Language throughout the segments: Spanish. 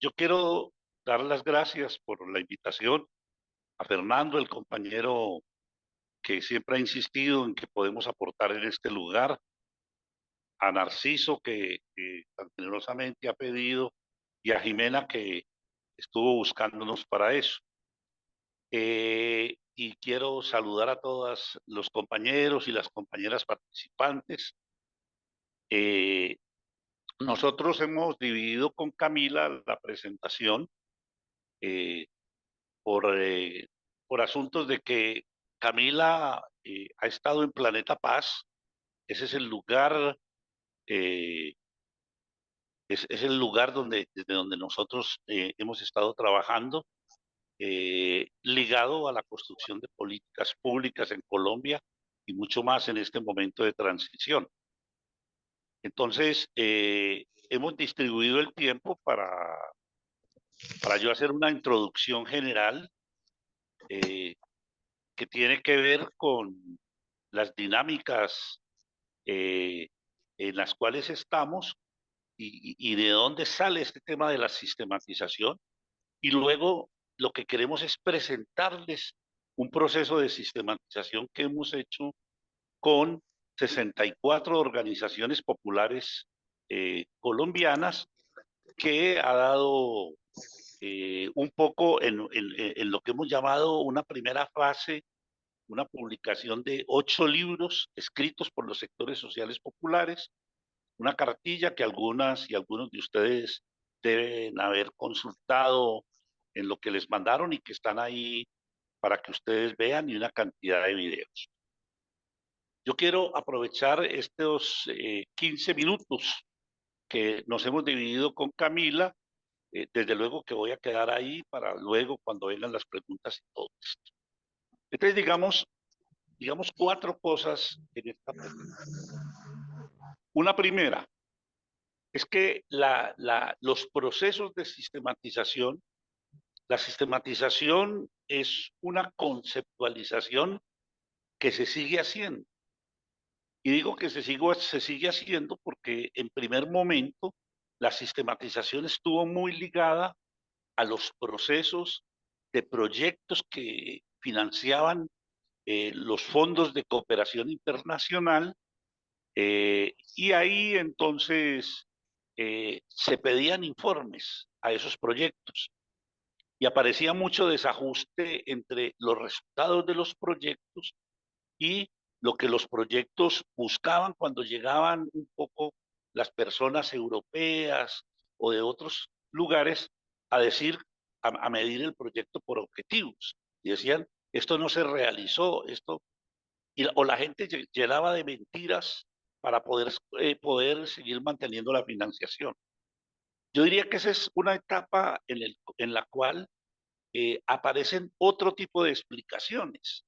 Yo quiero dar las gracias por la invitación a Fernando, el compañero que siempre ha insistido en que podemos aportar en este lugar, a Narciso, que tan generosamente ha pedido, y a Jimena, que estuvo buscándonos para eso. Y quiero saludar a todos los compañeros y las compañeras participantes. Eh, Nosotros hemos dividido con Camila la presentación eh, por, eh, por asuntos de que Camila ha estado en Planeta Paz. Ese es el lugar, eh, es el lugar desde donde nosotros hemos estado trabajando, ligado a la construcción de políticas públicas en Colombia y mucho más en este momento de transición. Entonces, hemos distribuido el tiempo para yo hacer una introducción general eh, que tiene que ver con las dinámicas eh, en las cuales estamos y de dónde sale este tema de la sistematización. Y luego lo que queremos es presentarles un proceso de sistematización que hemos hecho con 64 organizaciones populares colombianas, que ha dado un poco en lo que hemos llamado una primera fase, una publicación de 8 libros escritos por los sectores sociales populares, una cartilla que algunas y algunos de ustedes deben haber consultado en lo que les mandaron y que están ahí para que ustedes vean, y una cantidad de videos. Yo quiero aprovechar estos 15 minutos que nos hemos dividido con Camila. Desde luego que voy a quedar ahí para luego cuando vengan las preguntas y todo esto. Entonces, digamos 4 cosas en esta presentación. Una primera es que los procesos de sistematización, la sistematización es una conceptualización que se sigue haciendo. Y digo que se sigue haciendo porque en primer momento la sistematización estuvo muy ligada a los procesos de proyectos que financiaban los fondos de cooperación internacional, y ahí entonces se pedían informes a esos proyectos y aparecía mucho desajuste entre los resultados de los proyectos y lo que los proyectos buscaban cuando llegaban un poco las personas europeas o de otros lugares a decir, a medir el proyecto por objetivos. Y decían, esto no se realizó, o la gente llenaba de mentiras para poder seguir manteniendo la financiación. Yo diría que esa es una etapa en la cual aparecen otro tipo de explicaciones.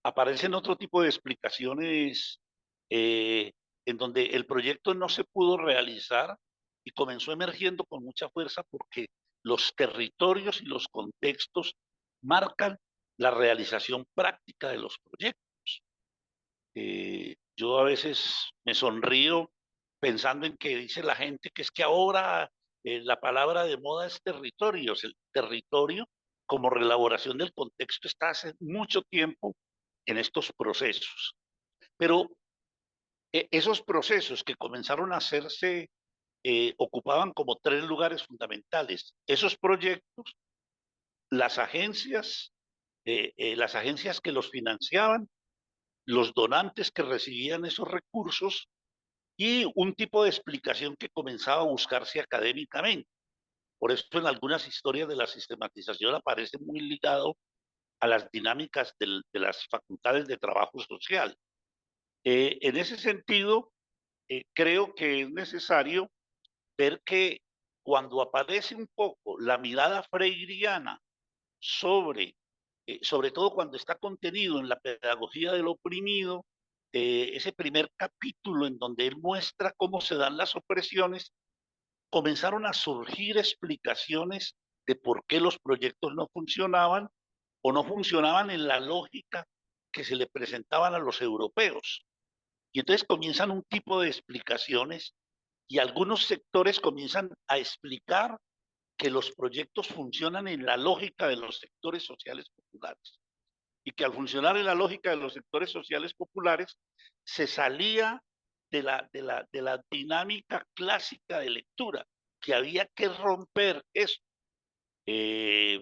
Aparecen otro tipo de explicaciones eh, en donde el proyecto no se pudo realizar y comenzó emergiendo con mucha fuerza porque los territorios y los contextos marcan la realización práctica de los proyectos. Yo a veces me sonrío pensando en que dice la gente que es que ahora la palabra de moda es territorios. El territorio como reelaboración del contexto está hace mucho tiempo en estos procesos. Pero esos procesos que comenzaron a hacerse ocupaban como 3 lugares fundamentales. Esos proyectos, las las agencias que los financiaban, los donantes que recibían esos recursos y un tipo de explicación que comenzaba a buscarse académicamente. Por eso en algunas historias de la sistematización aparece muy ligado a las dinámicas de las facultades de trabajo social. En ese sentido, creo que es necesario ver que cuando aparece un poco la mirada freiriana sobre todo cuando está contenido en la pedagogía del oprimido, ese primer capítulo en donde él muestra cómo se dan las opresiones, comenzaron a surgir explicaciones de por qué los proyectos no funcionaban o no funcionaban en la lógica que se le presentaban a los europeos. Y entonces comienzan un tipo de explicaciones y algunos sectores comienzan a explicar que los proyectos funcionan en la lógica de los sectores sociales populares y que al funcionar en la lógica de los sectores sociales populares se salía de la dinámica clásica de lectura, que había que romper eso. Eh,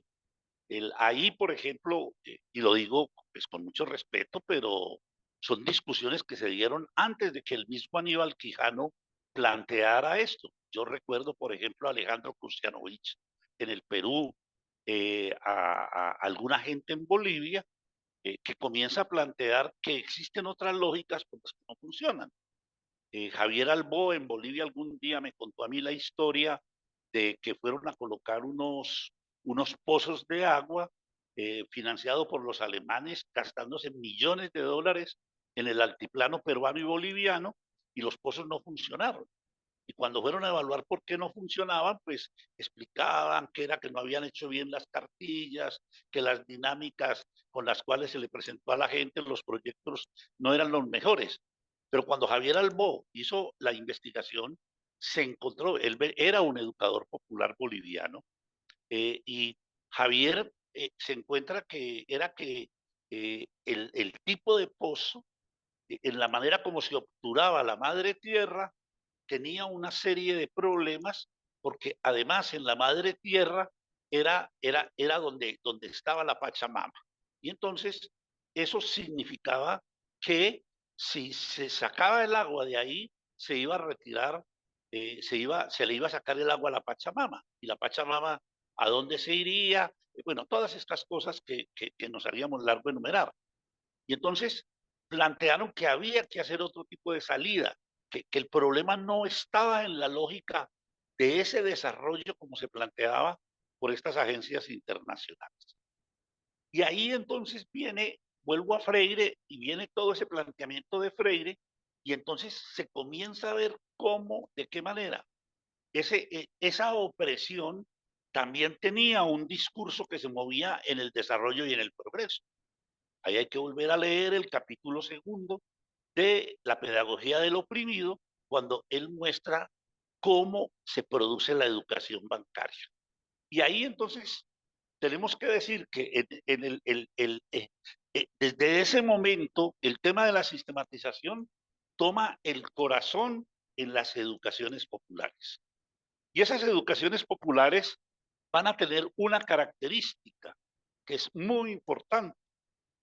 ahí, por ejemplo, y lo digo pues, con mucho respeto, pero son discusiones que se dieron antes de que el mismo Aníbal Quijano planteara esto. Yo recuerdo, por ejemplo, a Alejandro Krustianovich en el Perú, a alguna gente en Bolivia, que comienza a plantear que existen otras lógicas por las que no funcionan. Javier Albó en Bolivia algún día me contó a mí la historia de que fueron a colocar unos pozos de agua financiados por los alemanes, gastándose millones de dólares en el altiplano peruano y boliviano, y los pozos no funcionaron. Y cuando fueron a evaluar por qué no funcionaban, pues explicaban que era que no habían hecho bien las cartillas, que las dinámicas con las cuales se le presentó a la gente los proyectos no eran los mejores. Pero cuando Javier Albó hizo la investigación, se encontró, él era un educador popular boliviano, y Javier se encuentra que era que el tipo de pozo, en la manera como se obturaba la madre tierra, tenía una serie de problemas porque además en la madre tierra era donde estaba la Pachamama. Y entonces eso significaba que si se sacaba el agua de ahí, se iba a retirar, se le iba a sacar el agua a la Pachamama. Y la Pachamama, ¿a dónde se iría? Bueno, todas estas cosas que nos haríamos largo enumerar. Y entonces plantearon que había que hacer otro tipo de salida, que el problema no estaba en la lógica de ese desarrollo como se planteaba por estas agencias internacionales. Y ahí entonces viene, vuelvo a Freire, y viene todo ese planteamiento de Freire, y entonces se comienza a ver cómo, de qué manera, esa opresión también tenía un discurso que se movía en el desarrollo y en el progreso. Ahí hay que volver a leer el capítulo segundo de La pedagogía del oprimido, cuando él muestra cómo se produce la educación bancaria. Y ahí entonces tenemos que decir que desde ese momento el tema de la sistematización toma el corazón en las educaciones populares. Y esas educaciones populares van a tener una característica que es muy importante.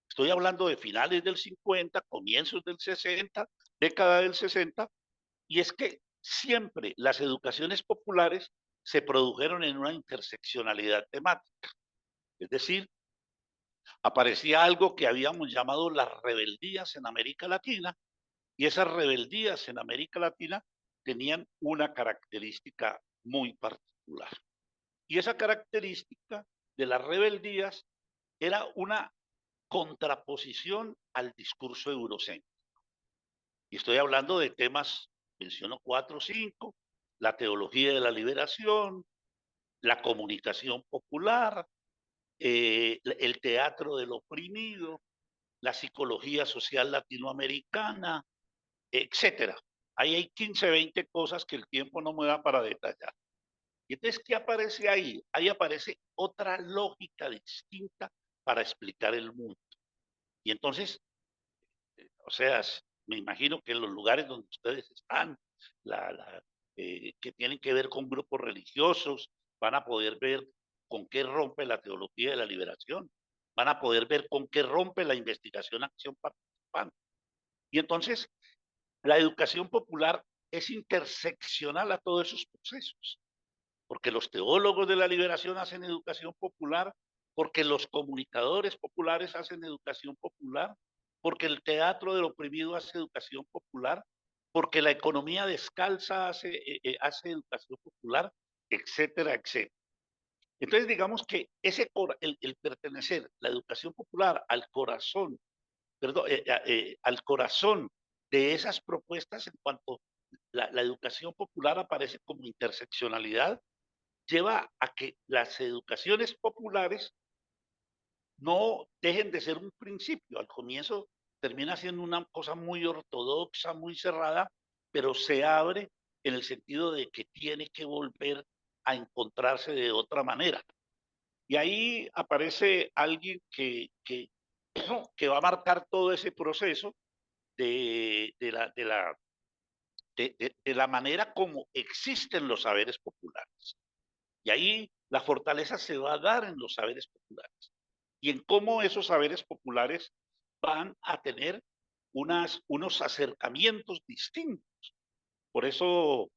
Estoy hablando de finales del 50, comienzos del 60, década del 60, y es que siempre las educaciones populares se produjeron en una interseccionalidad temática. Es decir, aparecía algo que habíamos llamado las rebeldías en América Latina, y esas rebeldías en América Latina tenían una característica muy particular. Y esa característica de las rebeldías era una contraposición al discurso eurocéntrico. Y estoy hablando de temas, menciono 4 o 5, la teología de la liberación, la comunicación popular, el teatro del oprimido, la psicología social latinoamericana, etcétera. Ahí hay 15, 20 cosas que el tiempo no me da para detallar. Y entonces, ¿qué aparece ahí? Ahí aparece otra lógica distinta para explicar el mundo. Y entonces, o sea, me imagino que en los lugares donde ustedes están, la, la, que tienen que ver con grupos religiosos, van a poder ver con qué rompe la teología de la liberación, van a poder ver con qué rompe la investigación acción participante. Y entonces, la educación popular es interseccional a todos esos procesos, porque los teólogos de la liberación hacen educación popular, porque los comunicadores populares hacen educación popular, porque el teatro del oprimido hace educación popular, porque la economía descalza hace educación popular, etcétera, etcétera. Entonces, digamos que el pertenecer la educación popular al corazón, perdón, al corazón de esas propuestas en cuanto la educación popular aparece como interseccionalidad, lleva a que las educaciones populares no dejen de ser un principio. Al comienzo termina siendo una cosa muy ortodoxa, muy cerrada, pero se abre en el sentido de que tiene que volver a encontrarse de otra manera. Y ahí aparece alguien que va a marcar todo ese proceso de la manera como existen los saberes populares. Y ahí la fortaleza se va a dar en los saberes populares y en cómo esos saberes populares van a tener unos acercamientos distintos. Por eso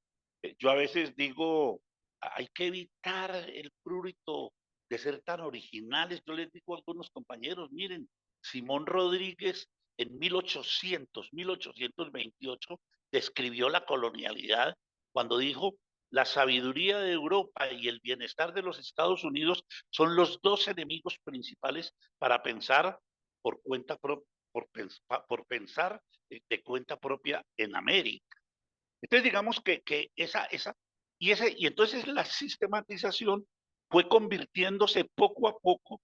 yo a veces digo, hay que evitar el prurito de ser tan originales. Yo les digo a algunos compañeros, miren, Simón Rodríguez en 1828 describió la colonialidad cuando dijo, la sabiduría de Europa y el bienestar de los Estados Unidos son los dos enemigos principales para pensar por cuenta por pensar de cuenta propia en América. Entonces, digamos que y entonces la sistematización fue convirtiéndose poco a poco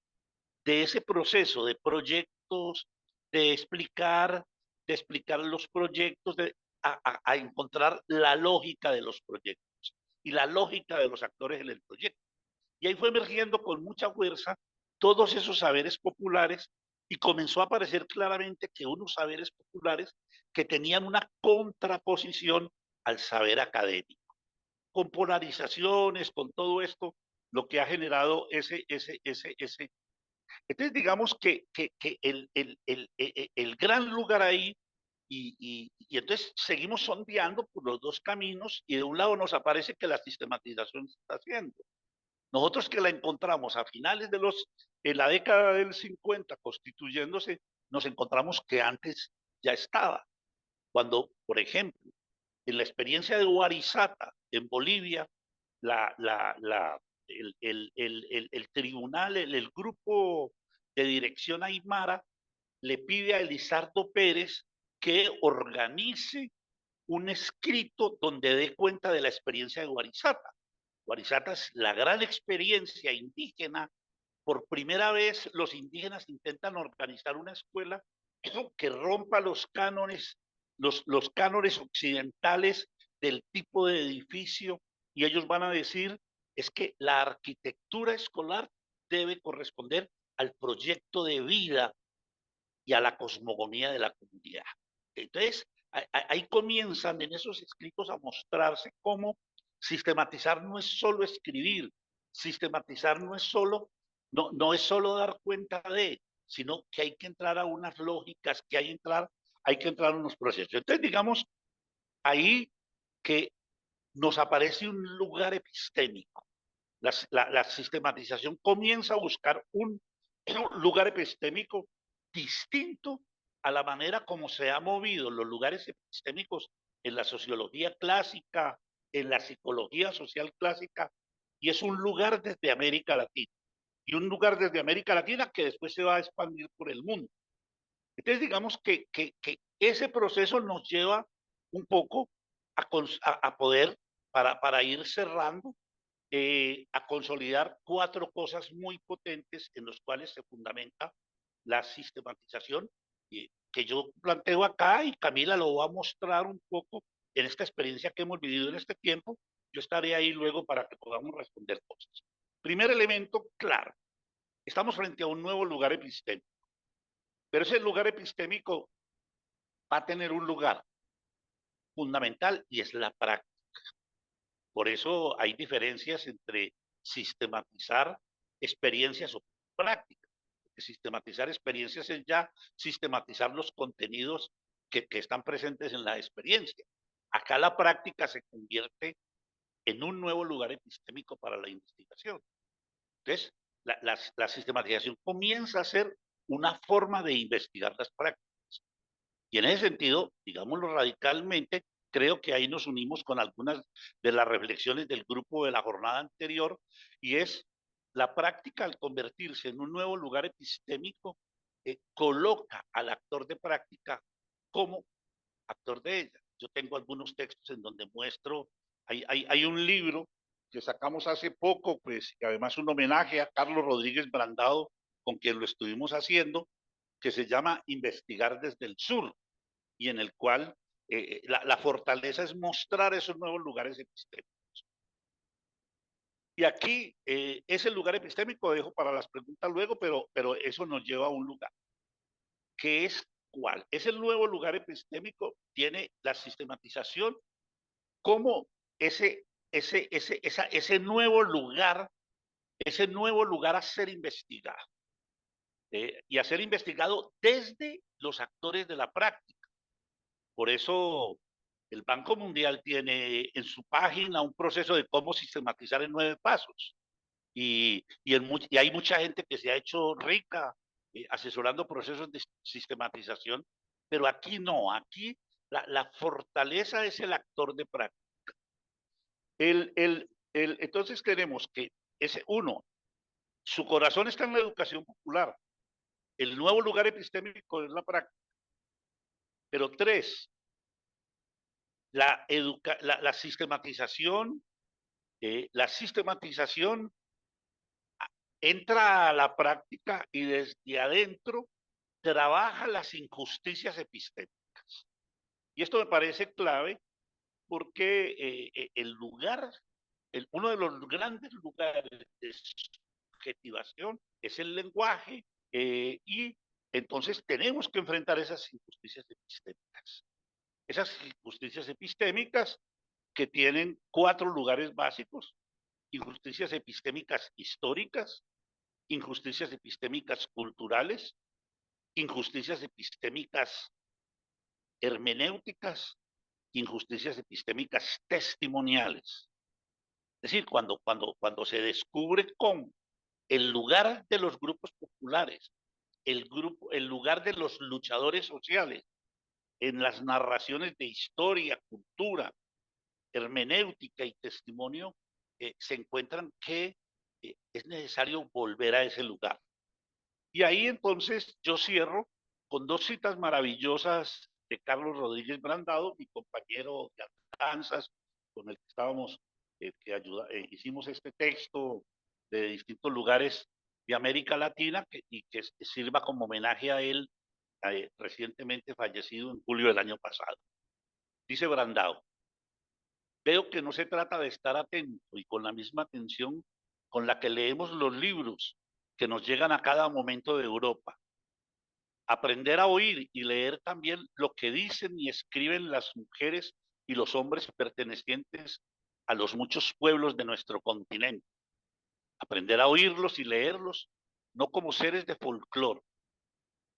de ese proceso de proyectos, de explicar, de explicar los proyectos, a encontrar la lógica de los proyectos y la lógica de los actores en el proyecto. Y ahí fue emergiendo con mucha fuerza todos esos saberes populares y comenzó a aparecer claramente que unos saberes populares que tenían una contraposición al saber académico, con polarizaciones, con todo esto, lo que ha generado ese. Entonces, digamos que el gran lugar ahí, y entonces seguimos sondeando por los dos caminos, y de un lado nos aparece que la sistematización se está haciendo. Nosotros que la encontramos a finales en la década del 50 constituyéndose, nos encontramos que antes ya estaba. Cuando, por ejemplo, en la experiencia de Huarizata, en Bolivia, la, la, la, el tribunal, el grupo de dirección aymara le pide a Elizardo Pérez que organice un escrito donde dé cuenta de la experiencia de Huarizata. Huarizata es la gran experiencia indígena. Por primera vez los indígenas intentan organizar una escuela que rompa los cánones occidentales del tipo de edificio, y ellos van a decir es que la arquitectura escolar debe corresponder al proyecto de vida y a la cosmogonía de la comunidad. Entonces, ahí comienzan en esos escritos a mostrarse cómo sistematizar no es solo escribir, sistematizar no es solo dar cuenta de, sino que hay que entrar a unas lógicas, hay que entrar a unos procesos. Entonces, digamos, ahí que nos aparece un lugar epistémico. La sistematización comienza a buscar un lugar epistémico distinto a la manera como se han movido los lugares epistémicos en la sociología clásica, en la psicología social clásica, y es un lugar desde América Latina, y un lugar desde América Latina que después se va a expandir por el mundo. Entonces, digamos que ese proceso nos lleva un poco a poder, para ir cerrando, a consolidar cuatro cosas muy potentes en los cuales se fundamenta la sistematización que yo planteo acá, y Camila lo va a mostrar un poco en esta experiencia que hemos vivido en este tiempo. Yo estaré ahí luego para que podamos responder cosas. Primer elemento, claro, estamos frente a un nuevo lugar epistémico, pero ese lugar epistémico va a tener un lugar fundamental y es la práctica. Por eso hay diferencias entre sistematizar experiencias o prácticas. Porque sistematizar experiencias es ya sistematizar los contenidos que están presentes en la experiencia. Acá la práctica se convierte en un nuevo lugar epistémico para la investigación. Entonces, la sistematización comienza a ser una forma de investigar las prácticas. Y en ese sentido, digámoslo radicalmente, creo que ahí nos unimos con algunas de las reflexiones del grupo de la jornada anterior, y es la práctica al convertirse en un nuevo lugar epistémico, coloca al actor de práctica como actor de ella. Yo tengo algunos textos en donde muestro, hay un libro que sacamos hace poco, pues, y además un homenaje a Carlos Rodríguez Brandado, con quien lo estuvimos haciendo, que se llama Investigar desde el Sur, y en el cual la fortaleza es mostrar esos nuevos lugares epistémicos. Y aquí ese lugar epistémico dejo para las preguntas luego, pero eso nos lleva a un lugar, que es ¿cuál? Ese nuevo lugar epistémico tiene la sistematización como ese nuevo lugar a ser investigado, y a ser investigado desde los actores de la práctica. Por eso el Banco Mundial tiene en su página un proceso de cómo sistematizar en 9 pasos. Y hay mucha gente que se ha hecho rica asesorando procesos de sistematización, pero aquí no, aquí la fortaleza es el actor de práctica. Entonces tenemos que, uno, su corazón está en la educación popular, el nuevo lugar epistémico es la práctica, pero tres, la sistematización, la sistematización entra a la práctica y desde adentro trabaja las injusticias epistémicas. Y esto me parece clave porque el lugar, uno de los grandes lugares de subjetivación es el lenguaje, y entonces tenemos que enfrentar esas injusticias epistémicas. Esas injusticias epistémicas que tienen 4 lugares básicos: injusticias epistémicas históricas, injusticias epistémicas culturales, injusticias epistémicas hermenéuticas, injusticias epistémicas testimoniales. Es decir, cuando se descubre cómo el lugar de los grupos populares, el lugar de los luchadores sociales en las narraciones de historia, cultura, hermenéutica y testimonio, se encuentran que es necesario volver a ese lugar. Y ahí entonces yo cierro con 2 citas maravillosas de Carlos Rodríguez Brandado, mi compañero de Arkansas, con el que estábamos, hicimos este texto de distintos lugares de América Latina y que sirva como homenaje a él, recientemente fallecido en julio del año pasado. Dice Brandao: veo que no se trata de estar atento y con la misma atención con la que leemos los libros que nos llegan a cada momento de Europa. Aprender a oír y leer también lo que dicen y escriben las mujeres y los hombres pertenecientes a los muchos pueblos de nuestro continente. Aprender a oírlos y leerlos no como seres de folclore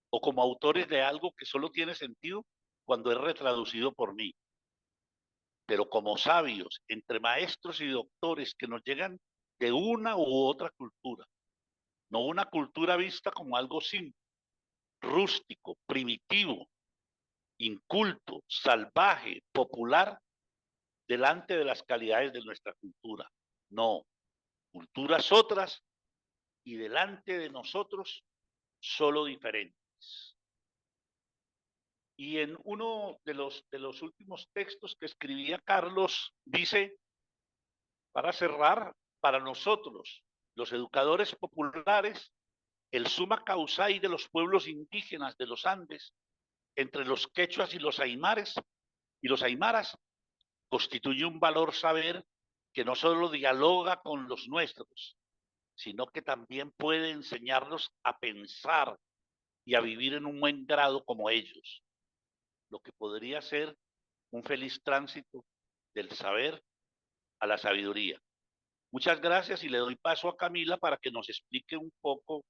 o como autores de algo que solo tiene sentido cuando es retraducido por mí, pero como sabios entre maestros y doctores que nos llegan de una u otra cultura, no una cultura vista como algo simple, rústico, primitivo, inculto, salvaje, popular, delante de las calidades de nuestra cultura. No, culturas otras y delante de nosotros solo diferentes. Y en uno de los últimos textos que escribía Carlos, dice, para cerrar, para nosotros, los educadores populares, el suma causai de los pueblos indígenas de los Andes, entre los quechuas y los aymaras, constituye un valor saber que no solo dialoga con los nuestros, sino que también puede enseñarnos a pensar y a vivir en un buen grado como ellos, lo que podría ser un feliz tránsito del saber a la sabiduría. Muchas gracias y le doy paso a Camila para que nos explique un poco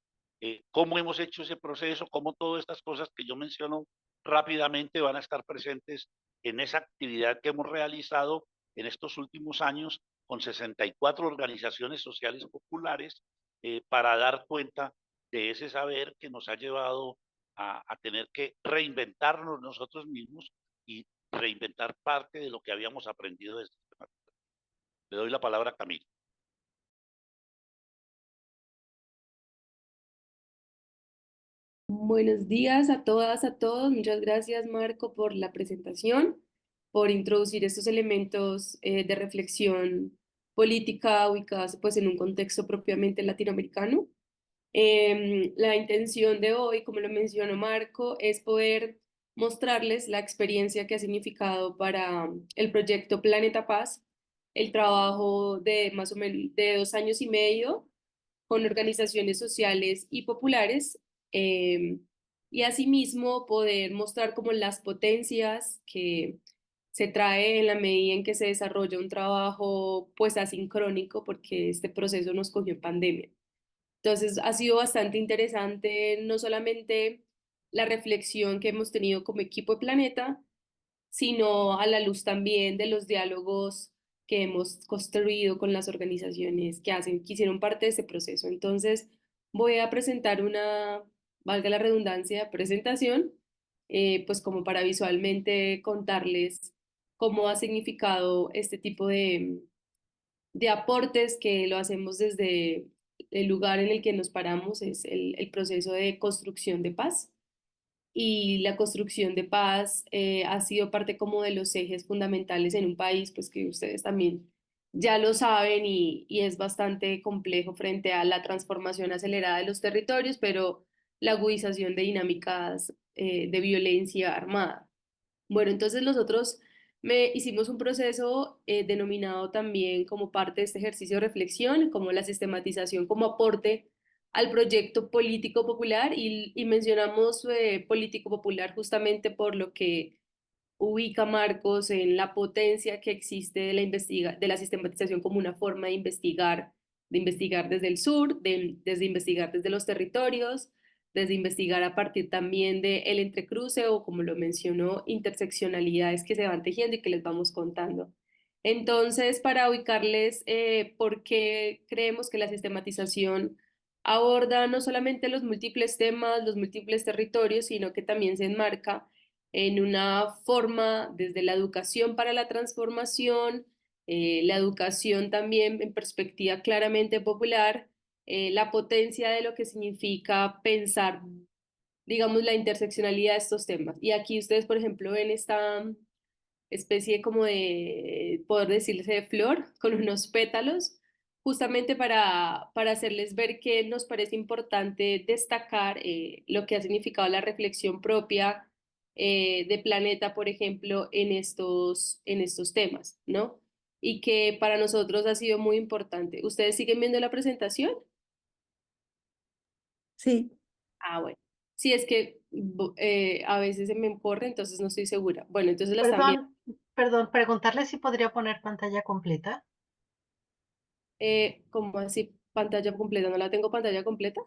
cómo hemos hecho ese proceso, cómo todas estas cosas que yo menciono rápidamente van a estar presentes en esa actividad que hemos realizado en estos últimos años con 64 organizaciones sociales populares, para dar cuenta de ese saber que nos ha llevado a tener que reinventarnos nosotros mismos y reinventar parte de lo que habíamos aprendido de este tema. Le doy la palabra a Camila. Buenos días a todas, a todos. Muchas gracias, Marco, por la presentación, por introducir estos elementos de reflexión política ubicados pues, en un contexto propiamente latinoamericano. La intención de hoy, como lo mencionó Marco, es poder mostrarles la experiencia que ha significado para el proyecto Planeta Paz el trabajo de más o menos de 2 años y medio con organizaciones sociales y populares, eh, y asimismo poder mostrar como las potencias que se trae en la medida en que se desarrolla un trabajo pues asincrónico, porque este proceso nos cogió en pandemia. Entonces ha sido bastante interesante no solamente la reflexión que hemos tenido como equipo de Planeta, sino a la luz también de los diálogos que hemos construido con las organizaciones que hicieron parte de ese proceso. Entonces, voy a presentar una, valga la redundancia, presentación, pues como para visualmente contarles cómo ha significado este tipo de aportes que lo hacemos desde el lugar en el que nos paramos, es el proceso de construcción de paz, y la construcción de paz ha sido parte como de los ejes fundamentales en un país, pues que ustedes también ya lo saben, y es bastante complejo frente a la transformación acelerada de los territorios, pero la agudización de dinámicas de violencia armada. Bueno, entonces nosotros hicimos un proceso denominado también como parte de este ejercicio de reflexión, como la sistematización como aporte al proyecto político popular, y mencionamos político popular justamente por lo que ubica Marcos en la potencia que existe de la sistematización como una forma de investigar desde el sur, desde investigar desde los territorios, desde investigar a partir también de el entrecruce o, como lo mencionó, interseccionalidades que se van tejiendo y que les vamos contando. Entonces, para ubicarles por qué creemos que la sistematización aborda no solamente los múltiples temas, los múltiples territorios, sino que también se enmarca en una forma desde la educación para la transformación, la educación también en perspectiva claramente popular, la potencia de lo que significa pensar, digamos, la interseccionalidad de estos temas. Y aquí ustedes, por ejemplo, ven esta especie como de, poder decirse, de flor con unos pétalos, justamente para hacerles ver que nos parece importante destacar lo que ha significado la reflexión propia de Planeta, por ejemplo, en estos temas, ¿no? Y que para nosotros ha sido muy importante. ¿Ustedes siguen viendo la presentación? Sí, Ah, bueno. Sí, es que a veces se me corre, entonces no estoy segura. Bueno, entonces la están viendo. perdón, preguntarle si podría poner pantalla completa. ¿Cómo así pantalla completa? ¿No la tengo pantalla completa?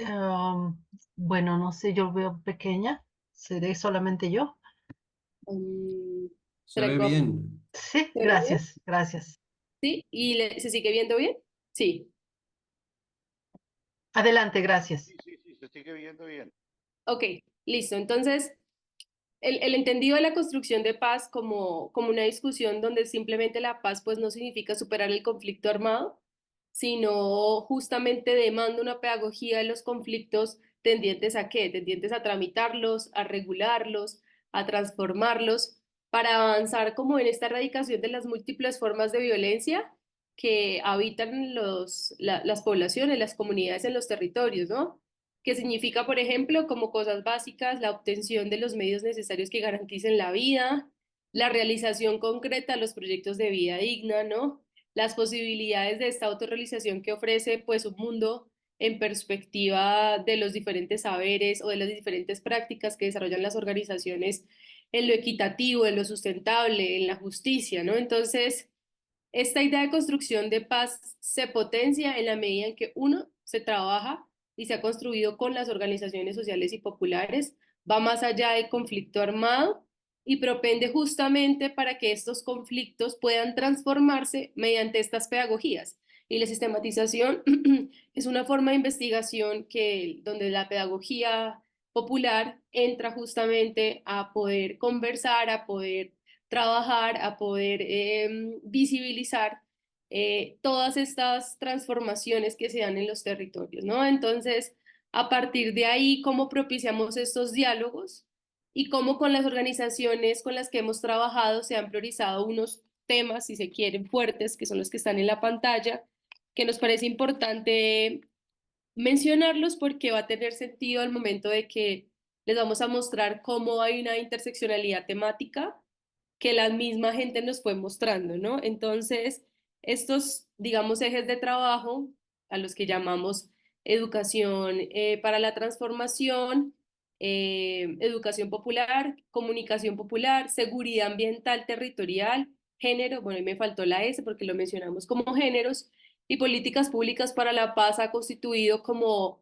Am, bueno, no sé, yo veo pequeña. ¿Seré solamente yo? Mm, Se ¿Será ve que bien. Sí, se ve bien? gracias, gracias. ¿Sí? ¿Y se sigue viendo bien? Sí. Adelante, gracias. Sí, sí, sí, se sigue viendo bien. Ok, listo. Entonces, el entendido de la construcción de paz como una discusión donde simplemente la paz pues no significa superar el conflicto armado, sino justamente demanda una pedagogía de los conflictos tendientes a qué, tendientes a tramitarlos, a regularlos, a transformarlos, para avanzar como en esta erradicación de las múltiples formas de violencia que habitan las poblaciones, las comunidades en los territorios, ¿no? Que significa, por ejemplo, como cosas básicas, la obtención de los medios necesarios que garanticen la vida, la realización concreta de los proyectos de vida digna, ¿no? Las posibilidades de esta autorrealización que ofrece pues un mundo en perspectiva de los diferentes saberes o de las diferentes prácticas que desarrollan las organizaciones en lo equitativo, en lo sustentable, en la justicia, ¿no? Entonces, esta idea de construcción de paz se potencia en la medida en que uno se trabaja y se ha construido con las organizaciones sociales y populares, va más allá del conflicto armado y propende justamente para que estos conflictos puedan transformarse mediante estas pedagogías. Y la sistematización es una forma de investigación donde la pedagogía popular entra justamente a poder conversar, a poder trabajar, a poder visibilizar todas estas transformaciones que se dan en los territorios, ¿no? Entonces, a partir de ahí, ¿cómo propiciamos estos diálogos y cómo con las organizaciones con las que hemos trabajado se han priorizado unos temas, si se quieren, fuertes, que son los que están en la pantalla, que nos parece importante mencionarlos porque va a tener sentido al momento de que les vamos a mostrar cómo hay una interseccionalidad temática que la misma gente nos fue mostrando, ¿no? Entonces, estos, digamos, ejes de trabajo, a los que llamamos educación para la transformación, educación popular, seguridad ambiental territorial, género, bueno, ahí me faltó la S porque lo mencionamos como géneros, y políticas públicas para la paz ha constituido como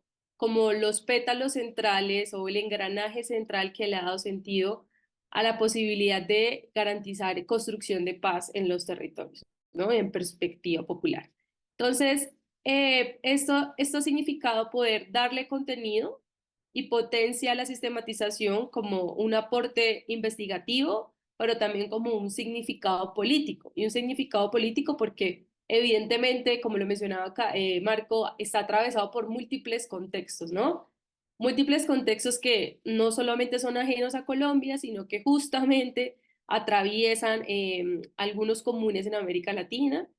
los pétalos centrales o el engranaje central que le ha dado sentido a la posibilidad de garantizar construcción de paz en los territorios, ¿no? En perspectiva popular. Entonces, esto ha significado poder darle contenido y potencia a la sistematización como un aporte investigativo, pero también como un significado político. Y un significado político porque evidentemente, como lo mencionaba acá, Marco, está atravesado por múltiples contextos, ¿no? Múltiples contextos que no solamente son ajenos a Colombia, sino que justamente atraviesan algunos comunes en América Latina,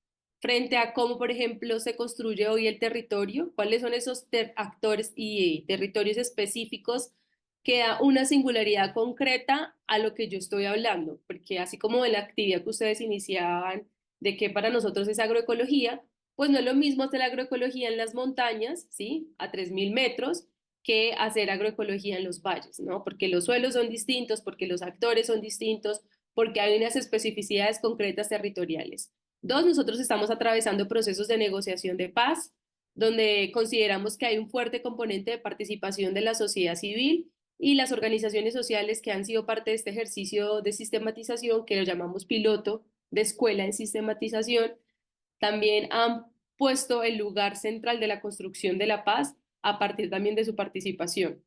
frente a cómo, por ejemplo, se construye hoy el territorio, cuáles son esos actores y territorios específicos que da una singularidad concreta a lo que yo estoy hablando, porque así como en la actividad que ustedes iniciaban, de que para nosotros es agroecología, pues no es lo mismo hacer agroecología en las montañas, ¿sí? A 3.000 metros, que hacer agroecología en los valles, ¿no? Porque los suelos son distintos, porque los actores son distintos, porque hay unas especificidades concretas territoriales. Dos, nosotros estamos atravesando procesos de negociación de paz, donde consideramos que hay un fuerte componente de participación de la sociedad civil y las organizaciones sociales que han sido parte de este ejercicio de sistematización, que lo llamamos piloto de escuela en sistematización, también han puesto el lugar central de la construcción de la paz a partir también de su participación.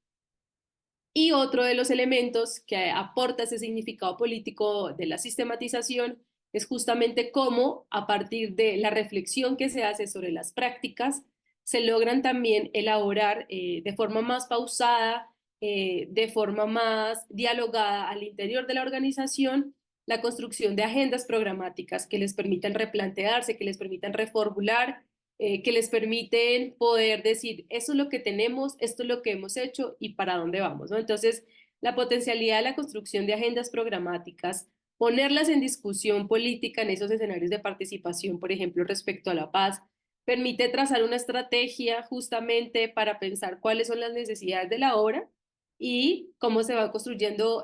Y otro de los elementos que aporta ese significado político de la sistematización es justamente cómo, a partir de la reflexión que se hace sobre las prácticas, se logran también elaborar de forma más pausada, de forma más dialogada al interior de la organización, la construcción de agendas programáticas que les permitan replantearse, que les permitan reformular, que les permiten poder decir, eso es lo que tenemos, esto es lo que hemos hecho y para dónde vamos, ¿no? Entonces, la potencialidad de la construcción de agendas programáticas, ponerlas en discusión política en esos escenarios de participación, por ejemplo, respecto a la paz, permite trazar una estrategia justamente para pensar cuáles son las necesidades de la obra y cómo se van construyendo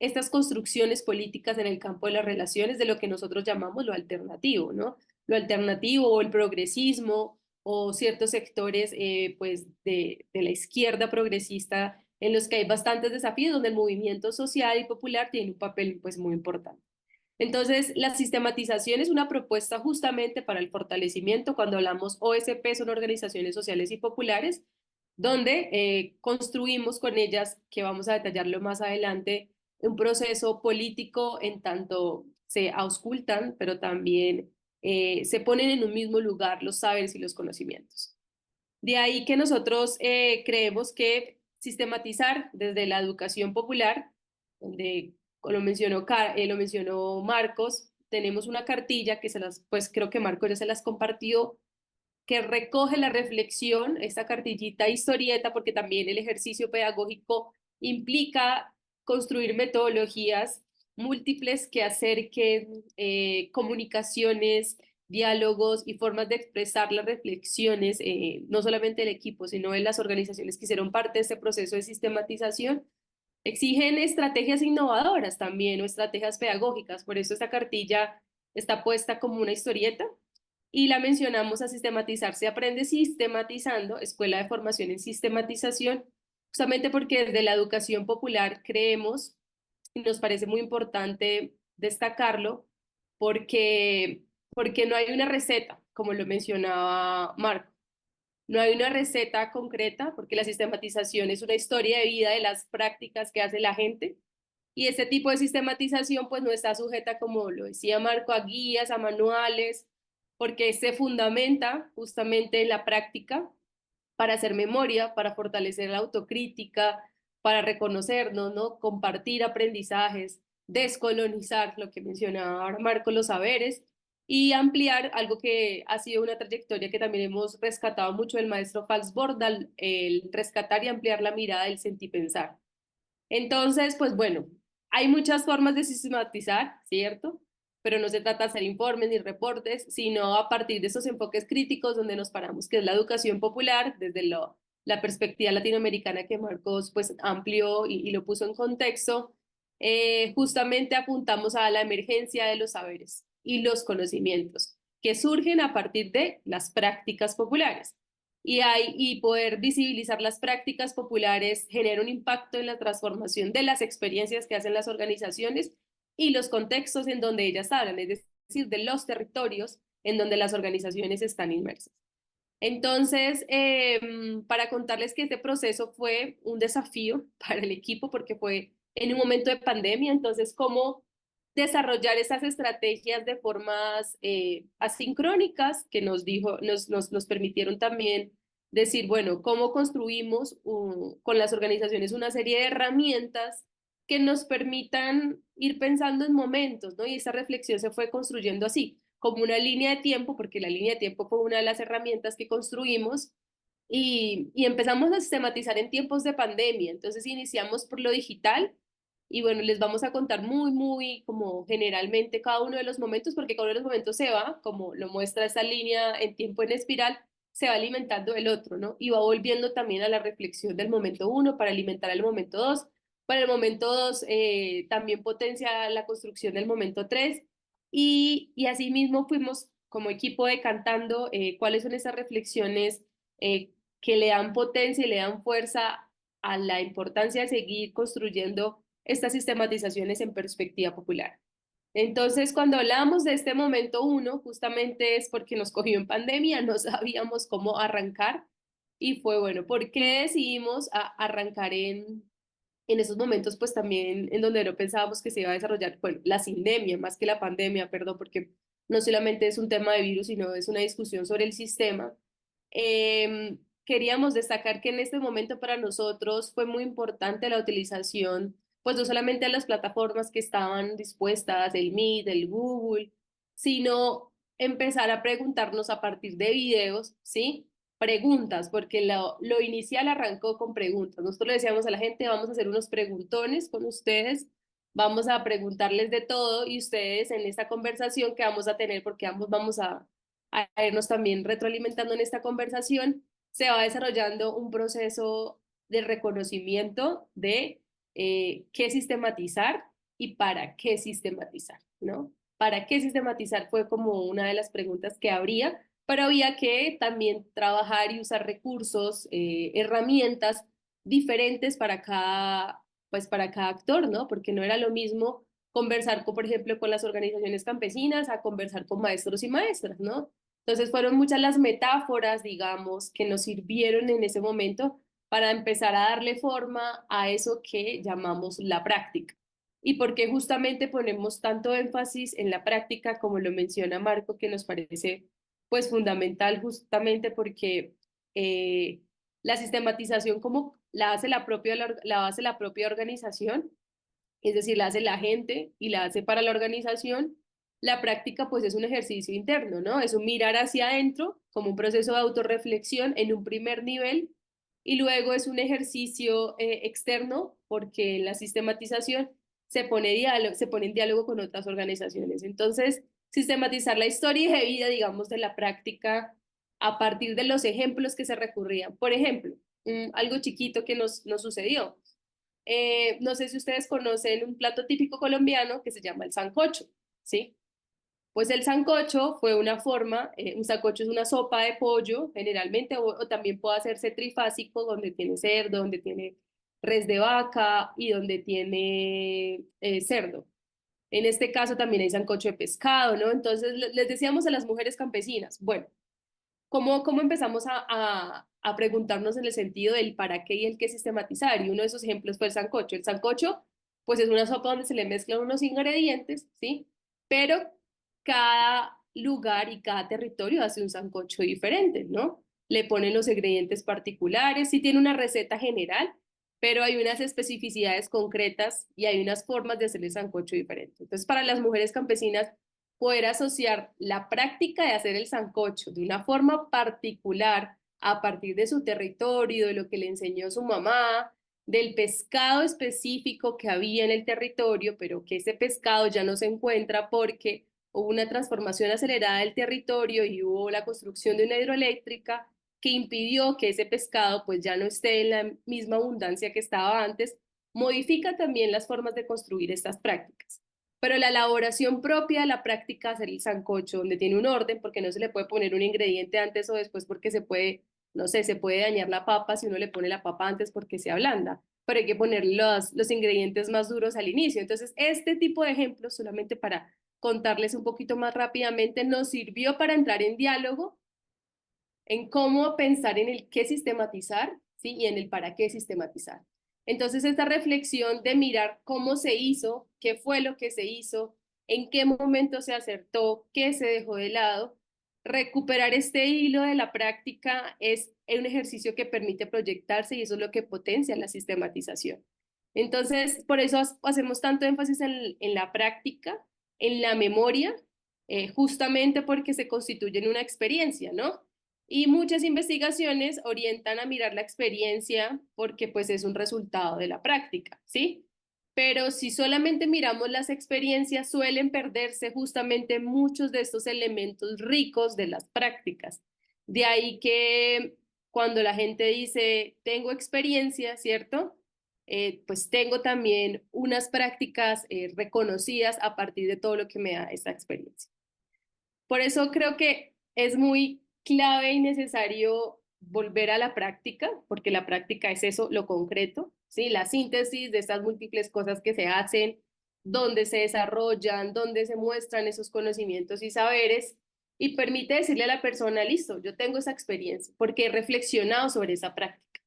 estas construcciones políticas en el campo de las relaciones de lo que nosotros llamamos lo alternativo, ¿no? Lo alternativo o el progresismo o ciertos sectores pues de la izquierda progresista en los que hay bastantes desafíos, donde el movimiento social y popular tiene un papel pues muy importante. Entonces, la sistematización es una propuesta justamente para el fortalecimiento. Cuando hablamos OSP, son organizaciones sociales y populares, donde construimos con ellas, que vamos a detallarlo más adelante, un proceso político en tanto se auscultan, pero también se ponen en un mismo lugar los saberes y los conocimientos. De ahí que nosotros creemos que sistematizar desde la educación popular, donde lo mencionó Marcos, tenemos una cartilla que pues creo que Marcos ya se las compartió, que recoge la reflexión, esta cartillita historieta, porque también el ejercicio pedagógico implica construir metodologías múltiples que acerquen comunicaciones, diálogos y formas de expresar las reflexiones, no solamente del equipo, sino de las organizaciones que hicieron parte de este proceso de sistematización. Exigen estrategias innovadoras también o estrategias pedagógicas, por eso esta cartilla está puesta como una historieta y la mencionamos a sistematizar. Se aprende sistematizando, Escuela de Formación en Sistematización, justamente porque desde la educación popular creemos, y nos parece muy importante destacarlo, porque no hay una receta, como lo mencionaba Marco. No hay una receta concreta, porque la sistematización es una historia de vida de las prácticas que hace la gente. Y este tipo de sistematización pues no está sujeta, como lo decía Marco, a guías, a manuales, porque se fundamenta justamente en la práctica para hacer memoria, para fortalecer la autocrítica, para reconocernos, ¿no? Compartir aprendizajes, descolonizar lo que mencionaba ahora Marco, los saberes, y ampliar algo que ha sido una trayectoria que también hemos rescatado mucho del maestro Fals Bordal, el rescatar y ampliar la mirada del sentipensar. Entonces, pues bueno, hay muchas formas de sistematizar, ¿cierto? Pero no se trata de hacer informes ni reportes, sino a partir de esos enfoques críticos donde nos paramos, que es la educación popular, desde la perspectiva latinoamericana que Marcos pues amplió y lo puso en contexto, justamente apuntamos a la emergencia de los saberes y los conocimientos que surgen a partir de las prácticas populares. Y poder visibilizar las prácticas populares genera un impacto en la transformación de las experiencias que hacen las organizaciones y los contextos en donde ellas hablan, es decir, de los territorios en donde las organizaciones están inmersas. Entonces, para contarles que este proceso fue un desafío para el equipo porque fue en un momento de pandemia, entonces, cómo desarrollar esas estrategias de formas asincrónicas que nos permitieron también decir, bueno, cómo construimos con las organizaciones una serie de herramientas que nos permitan ir pensando en momentos, ¿no? Y esa reflexión se fue construyendo así, como una línea de tiempo, porque la línea de tiempo fue una de las herramientas que construimos y empezamos a sistematizar en tiempos de pandemia. Entonces iniciamos por lo digital y bueno, les vamos a contar muy como generalmente cada uno de los momentos, porque cada uno de los momentos se va, como lo muestra esa línea en tiempo en espiral, se va alimentando el otro, ¿no? Y va volviendo también a la reflexión del momento uno para alimentar el momento dos. Para el momento dos también potencia la construcción del momento tres. Y así mismo fuimos como equipo decantando cuáles son esas reflexiones que le dan potencia y le dan fuerza a la importancia de seguir construyendo estas sistematizaciones en perspectiva popular. Entonces, cuando hablamos de este momento uno, justamente es porque nos cogió en pandemia, no sabíamos cómo arrancar y fue bueno, ¿por qué decidimos arrancar en esos momentos, pues también en donde no pensábamos que se iba a desarrollar, bueno, la sindemia más que la pandemia, perdón, porque no solamente es un tema de virus, sino es una discusión sobre el sistema. Queríamos destacar que en este momento para nosotros fue muy importante la utilización, pues no solamente de las plataformas que estaban dispuestas, el Meet, el Google, sino empezar a preguntarnos a partir de videos, ¿sí? Preguntas, porque lo inicial arrancó con preguntas. Nosotros le decíamos a la gente, vamos a hacer unos preguntones con ustedes, vamos a preguntarles de todo y ustedes en esta conversación que vamos a tener, porque ambos vamos a irnos también retroalimentando en esta conversación, se va desarrollando un proceso de reconocimiento de qué sistematizar y para qué sistematizar, ¿no? ¿Para qué sistematizar? Fue como una de las preguntas que habría, pero había que también trabajar y usar recursos, herramientas diferentes pues para cada actor, ¿no? Porque no era lo mismo conversar, por ejemplo, con las organizaciones campesinas a conversar con maestros y maestras, ¿no? Entonces fueron muchas las metáforas, digamos, que nos sirvieron en ese momento para empezar a darle forma a eso que llamamos la práctica. Y por qué justamente ponemos tanto énfasis en la práctica, como lo menciona Marco, que nos parece pues fundamental justamente porque la sistematización como la hace la hace la propia organización, es decir, la hace la gente y la hace para la organización. La práctica pues es un ejercicio interno, ¿no? Es un mirar hacia adentro como un proceso de autorreflexión en un primer nivel y luego es un ejercicio externo porque la sistematización se pone en diálogo con otras organizaciones. Entonces, sistematizar la historia de vida, digamos, de la práctica a partir de los ejemplos que se recurrían. Por ejemplo, algo chiquito que nos sucedió. No sé si ustedes conocen un plato típico colombiano que se llama el sancocho, ¿sí? Pues el sancocho fue una forma, un sancocho es una sopa de pollo generalmente, o también puede hacerse trifásico, donde tiene cerdo, donde tiene res de vaca y donde tiene cerdo. En este caso también hay sancocho de pescado, ¿no? Entonces les decíamos a las mujeres campesinas, bueno, ¿cómo empezamos a preguntarnos en el sentido del para qué y el qué sistematizar? Y uno de esos ejemplos fue el sancocho. El sancocho, pues es una sopa donde se le mezclan unos ingredientes, ¿sí? Pero cada lugar y cada territorio hace un sancocho diferente, ¿no? Le ponen los ingredientes particulares, sí tiene una receta general, pero hay unas especificidades concretas y hay unas formas de hacer el sancocho diferente. Entonces, para las mujeres campesinas, poder asociar la práctica de hacer el sancocho de una forma particular a partir de su territorio, de lo que le enseñó su mamá, del pescado específico que había en el territorio, pero que ese pescado ya no se encuentra porque hubo una transformación acelerada del territorio y hubo la construcción de una hidroeléctrica que impidió que ese pescado pues ya no esté en la misma abundancia que estaba antes, modifica también las formas de construir estas prácticas. Pero la elaboración propia de la práctica, hacer el sancocho, donde tiene un orden, porque no se le puede poner un ingrediente antes o después porque se puede, no sé, se puede dañar la papa si uno le pone la papa antes porque se ablanda, pero hay que poner los ingredientes más duros al inicio. Entonces, este tipo de ejemplos, solamente para contarles un poquito más rápidamente, nos sirvió para entrar en diálogo en cómo pensar en el qué sistematizar, ¿sí? Y en el para qué sistematizar. Entonces, esta reflexión de mirar cómo se hizo, qué fue lo que se hizo, en qué momento se acertó, qué se dejó de lado, recuperar este hilo de la práctica es un ejercicio que permite proyectarse y eso es lo que potencia la sistematización. Entonces, por eso hacemos tanto énfasis en la práctica, en la memoria, justamente porque se constituyen una experiencia, ¿no? Y muchas investigaciones orientan a mirar la experiencia porque pues es un resultado de la práctica, ¿sí? Pero si solamente miramos las experiencias, suelen perderse justamente muchos de estos elementos ricos de las prácticas. De ahí que cuando la gente dice, tengo experiencia, ¿cierto? Pues tengo también unas prácticas reconocidas a partir de todo lo que me da esta experiencia. Por eso creo que es muy clave y necesario volver a la práctica, porque la práctica es eso, lo concreto, ¿sí? La síntesis de estas múltiples cosas que se hacen, dónde se desarrollan, dónde se muestran esos conocimientos y saberes, y permite decirle a la persona, listo, yo tengo esa experiencia, porque he reflexionado sobre esa práctica.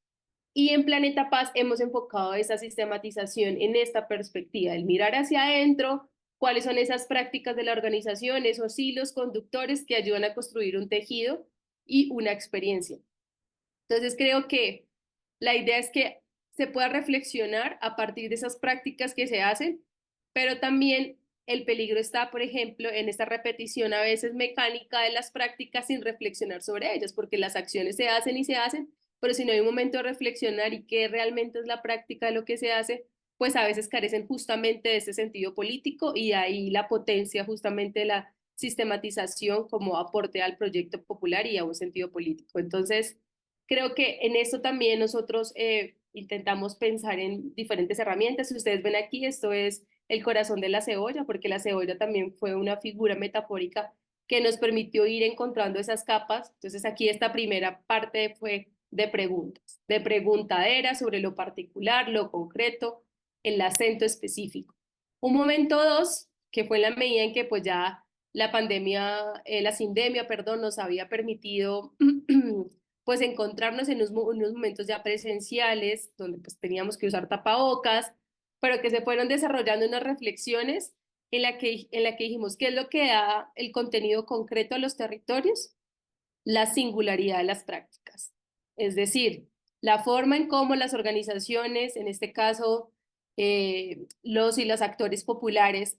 Y en Planeta Paz hemos enfocado esa sistematización en esta perspectiva, el mirar hacia adentro, cuáles son esas prácticas de la organización, esos hilos conductores que ayudan a construir un tejido y una experiencia. Entonces creo que la idea es que se pueda reflexionar a partir de esas prácticas que se hacen, pero también el peligro está, por ejemplo, en esta repetición a veces mecánica de las prácticas sin reflexionar sobre ellas, porque las acciones se hacen y se hacen, pero si no hay un momento de reflexionar y qué realmente es la práctica de lo que se hace, pues a veces carecen justamente de ese sentido político y ahí la potencia justamente de la sistematización como aporte al proyecto popular y a un sentido político. Entonces, creo que en esto también nosotros intentamos pensar en diferentes herramientas. Si ustedes ven aquí, esto es el corazón de la cebolla, porque la cebolla también fue una figura metafórica que nos permitió ir encontrando esas capas. Entonces aquí esta primera parte fue de preguntas, de preguntadera sobre lo particular, lo concreto, el acento específico. Un momento dos, que fue en la medida en que pues ya la pandemia, la sindemia, perdón, nos había permitido pues encontrarnos en unos momentos ya presenciales, donde pues teníamos que usar tapabocas, pero que se fueron desarrollando unas reflexiones en la que dijimos, ¿qué es lo que da el contenido concreto a los territorios? La singularidad de las prácticas. Es decir, la forma en cómo las organizaciones, en este caso los y las actores populares,